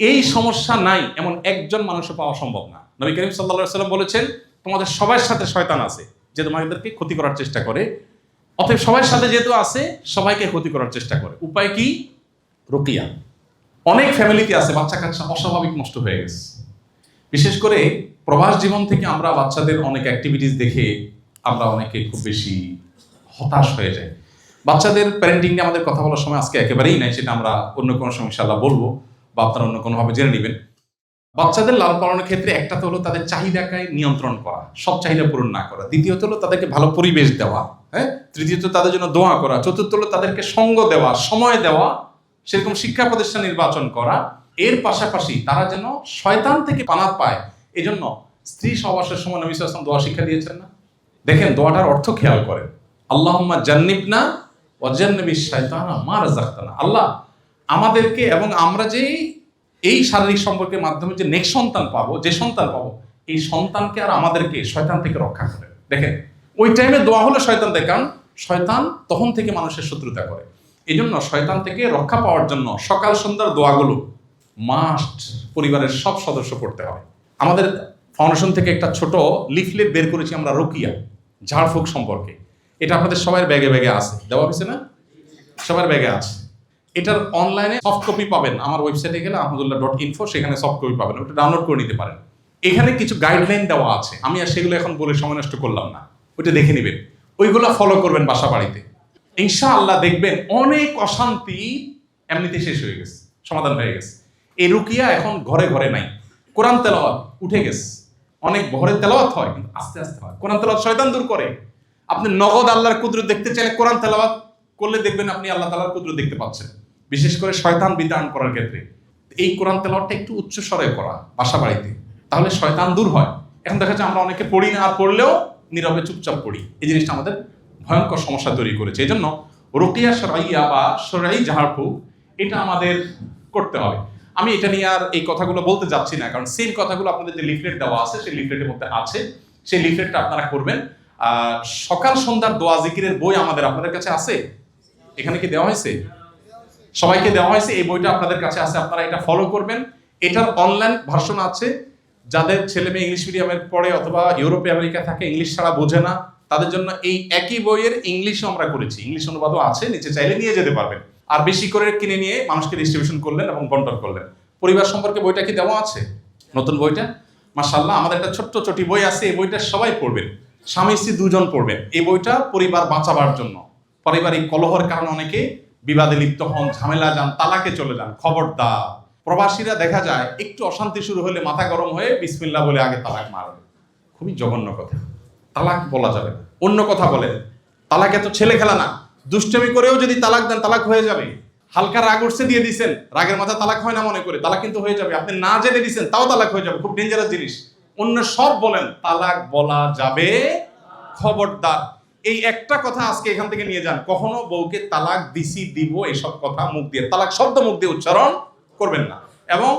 এই সমস্যা নাই এমন একজন মানুষও পাওয়া সম্ভব না। নবী করিম সাল্লাল্লাহু আলাইহি ওয়াসাল্লাম বলেছেন, তোমাদের সবার সাথে শয়তান আছে যে তোমাদেরকে ক্ষতি করার চেষ্টা করে। অতএব সবার সাথে যেহেতু আছে, সবাইকে ক্ষতি করার চেষ্টা করে। উপায় কি? রুকিয়া। অনেক ফ্যামিলিতে আছে বাচ্চা কাচ্চা অস্বাভাবিক নষ্ট হয়ে গেছে। বিশেষ করে প্রবাস জীবন থেকে আমরা বাচ্চাদের অনেক অ্যাক্টিভিটিস দেখে আমরা অনেকে খুব বেশি হতাশ হয়ে যাই। বাচ্চাদের প্যারেন্টিং নিয়ে আমাদের কথা বলার সময় আজকে একেবারেই নাই, সেটা আমরা অন্য কোনো সময় ইনশাআল্লাহ বলবো বা আপনারা অন্য কোনোভাবে জেনে নেবেন। বাচ্চাদের লালন পালনের ক্ষেত্রে একটা তো হলো তাদের চাহিদাকে নিয়ন্ত্রণ করা, সব চাহিদা পূরণ না করা। দ্বিতীয়ত হলো তাদেরকে ভালো পরিবেশ দেওয়া, হ্যাঁ। তৃতীয়ত তাদের জন্য দোয়া করা। চতুর্থ হলো তাদেরকে সঙ্গ দেওয়া, সময় দেওয়া, সেরকম শিক্ষা প্রতিষ্ঠান নির্বাচন করা। এর পাশাপাশি তারা যেন শয়তান থেকে পানাত পায়, এই জন্য স্ত্রী সহবাসের সময় নবী সাল্লাল্লাহু আলাইহি ওয়াসাল্লাম দোয়া শিক্ষা দিয়েছেন না? দেখেন দোয়াটার অর্থ খেয়াল করেন, আল্লাহুম্মা জান্নিবনা ওয়া জান্নিবিশ শাইতানা মা রাযাকতানা। আল্লাহ আমাদেরকে এবং আমরা যে এই শারীরিক সম্পর্কের মাধ্যমে যে নেক্সট সন্তান পাবো, যে সন্তান পাবো, এই সন্তানকে আর আমাদেরকে শয়তান থেকে রক্ষা করে। দেখেন ওই টাইমে দোয়া হলো শয়তান থেকে, কারণ শয়তান তখন থেকে মানুষের শত্রুতা করে। এই জন্য শয়তান থেকে রক্ষা পাওয়ার জন্য সকাল সন্ধ্যার দোয়াগুলো মাস্ট পরিবারের সব সদস্য পড়তে হবে। আমাদের ফাউন্ডেশন থেকে একটা ছোট লিফলেট বের করেছি আমরা রুকিয়া, ঝাড়ফুঁক সম্পর্কে। এটা আপনাদের সবার ব্যাগে ব্যাগে আছে, দেওয়া হয়েছে না? সবার ব্যাগে আছে। এটার অনলাইনে সফট কপি পাবেন, আমার ওয়েবসাইটে গেলে ahmadullah.info, সেখানে সফট কপি পাবেন, ওটা ডাউনলোড করে নিতে পারেন। এখানে কিছু গাইডলাইন দেওয়া আছে, আমি আর সেগুলো এখন বলে সময় নষ্ট করলাম না, ওইটা দেখে নেবেন, ওইগুলো ফলো করবেন বাসা বাড়িতে। ইনশাআল্লাহ দেখবেন অনেক অশান্তি এমনিতে শেষ হয়ে গেছে, সমাধান হয়ে গেছে। এই রুকিয়া এখন ঘরে ঘরে নাই। কোরআন তেলাওয়াত উঠে গেছে, অনেক ঘরে তেলাওয়াত হয় কিন্তু আস্তে আস্তে হয়। কোরআন তেলাওয়াত শয়তান দূর করে। আপনি নগদ আল্লাহর কুদরত দেখতে চাইলে কোরআন তেলাওয়াত করলে দেখবেন আপনি আল্লাহ তাআলার কুদরত দেখতে পাচ্ছেন, বিশেষ করে শয়তান বিতাড়ন করার ক্ষেত্রে। এই কোরআন তেলাওয়াতটা একটু উচ্চ স্বরে করা বাসা বাড়িতে, তাহলে শয়তান দূর হয়। এখন দেখা যায় আমরা অনেকে পড়ি না, আর পড়লেও নীরবে চুপচাপ পড়ি। এই জিনিসটা আমাদের ভয়ঙ্কর সমস্যা তৈরি করেছে। এই জন্য রুকিয়া শরঈয়া বা শরঈ ঝাড়ফুঁক এটা আমাদের করতে হবে। আমি এটা নিয়ে আর এই কথাগুলো বলতে যাচ্ছি না, কারণ সেম কথাগুলো আপনাদের যে লিফলেট দেওয়া আছে সেই লিফলেটের মধ্যে আছে, সেই লিফলেটটা আপনারা করবেন। সকাল সন্ধ্যার দোয়া জিকিরের বই আমাদের আপনাদের কাছে আছে, এখানে কি দেওয়া হয়েছে? সবাইকে দেওয়া হয়েছে, এই বইটা আপনাদের কাছে আছে, আপনারা এটা ফলো করবেন। এটার অনলাইন ভার্সন আছে, যাদের ছেলে মেয়ে ইংলিশ মিডিয়ামের পড়ে অথবা ইউরোপে আমেরিকা থাকে, ইংলিশ ছাড়া বোঝে না, তাদের জন্য এই একই বইয়ের ইংলিশও আমরা করেছি, ইংলিশ অনুবাদও আছে, নিচে চাইলে নিয়ে যেতে পারবেন। আর বেশি করে কিনে নিয়ে মানুষকে ডিস্ট্রিবিউশন করলেন এবং বন্টন করলেন। পরিবার সম্পর্কে বইটা কি দেওয়া আছে? নতুন বইটা মাশাআল্লাহ, আমাদের একটা ছোট্ট ছোটি বই আছে, এই বইটা সবাই পড়বেন, স্বামী স্ত্রী দুজন পড়বেন। এই বইটা পরিবার বাঁচাবার জন্য। পারিবারিক কলহের কারণে অনেকে বিবাদে লিপ্ত হন, ঝামেলা যান, তালাকে চলে যান। খবরদার, প্রবাসীরা দেখা যায় একটু অশান্তি শুরু হলে মাথা গরম হয়ে বিসমিল্লাহ বলে আগে তালাক মারবে। খুবই জঘন্য কথা, তালাক বলা যাবে না। অন্য কথা বলেন, তালাক এত ছেলে খেলা না। দুষ্টমি করেও যদি তালাক দেন তালাক হয়ে যাবে। হালকা রাগ উঠছে দিয়ে দিচ্ছেন, রাগের মাথা তালাক হয় না মনে করে, তালাক কিন্তু হয়ে যাবে। আপনি না জেনে দিচ্ছেন তাও তালাক হয়ে যাবে, খুব ডেঞ্জারাস জিনিস। অন্য সব বলেন, তালাক বলা যাবে, খবরদার। এই একটা কথা আজকে এখান থেকে নিয়ে যান, কখনো বউকে তালাক দিছি দিব এইসব কথা মুখ দিয়ে, তালাক শব্দ মুখ দিয়ে উচ্চারণ করবেন না। এবং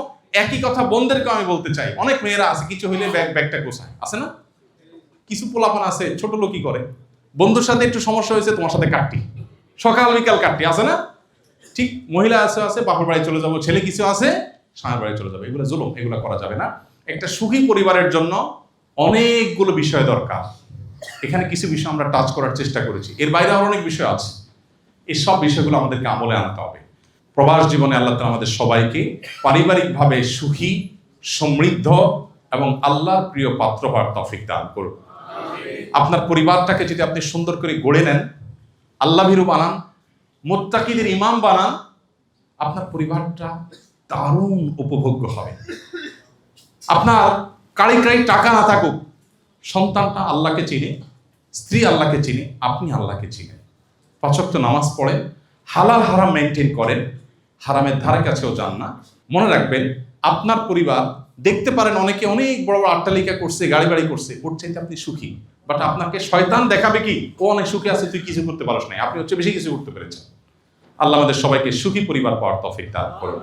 একই কথা বোনদেরকে আমি বলতে চাই, অনেক মেয়েরা আছে কিছু হইলে ব্যাগটা গোছায়, আছে না? কিছু পোলাপান আছে ছোট লোকই করে, বন্ধুর সাথে একটু সমস্যা হয়েছে তোমার সাথে কাটটি, সকাল বিকাল কাটটি, আছে না? ঠিক মহিলা আছে বাপের বাড়ি চলে যাবো, ছেলে কিছু আছে স্বামীর বাড়ি চলে যাবে। এগুলো জুলুম, এগুলো করা যাবে না। একটা সুখী পরিবারের জন্য অনেকগুলো বিষয় দরকার। এখানে কিছু বিষয় আমরা টাচ করার চেষ্টা করেছি, এর বাইরে আরো অনেক বিষয় আছে। এই সব বিষয়গুলো আমাদেরকে আমলে আনতে হবে। প্রবাস জীবনে আল্লাহ তাআলা আমাদের সবাইকে পারিবারিকভাবে সুখী, সমৃদ্ধ এবং আল্লাহর প্রিয় পাত্র হওয়ার তৌফিক দান করুন। আপনার পরিবারটাকে যদি আপনি সুন্দর করে গড়ে নেন, আল্লাহ ভীরু বানান, মুত্তাকিদের ইমাম বানান, আপনার পরিবারটা দারুণ উপভোগ্য হবে। আপনার কাড়ি কাড়ি টাকা না থাকুক, সন্তানটা আল্লাহকে চিনে, স্ত্রী আল্লাহকে চিনে, আপনি আল্লাহকে চিনেন, 5 ওয়াক্ত নামাজ পড়েন, হালাল হারাম মেনটেন করেন, হারামের ধারে কাছেও যান না। মনে রাখবেন, আপনার পরিবার দেখতে পারেন অনেকে অনেক বড় বড় অট্টালিকা করছে, গাড়ি বাড়ি করছে, ওর চাইতে আপনি সুখী। বাট আপনাকে শয়তান দেখাবে কি ও অনেক সুখী আছে, তুই কিছু করতে পারস নাই, আপনি হচ্ছে বেশি কিছু করতে পেরেছেন। আল্লাহ আমাদের সবাইকে সুখী পরিবার পাওয়ার তৌফিক দান করুন।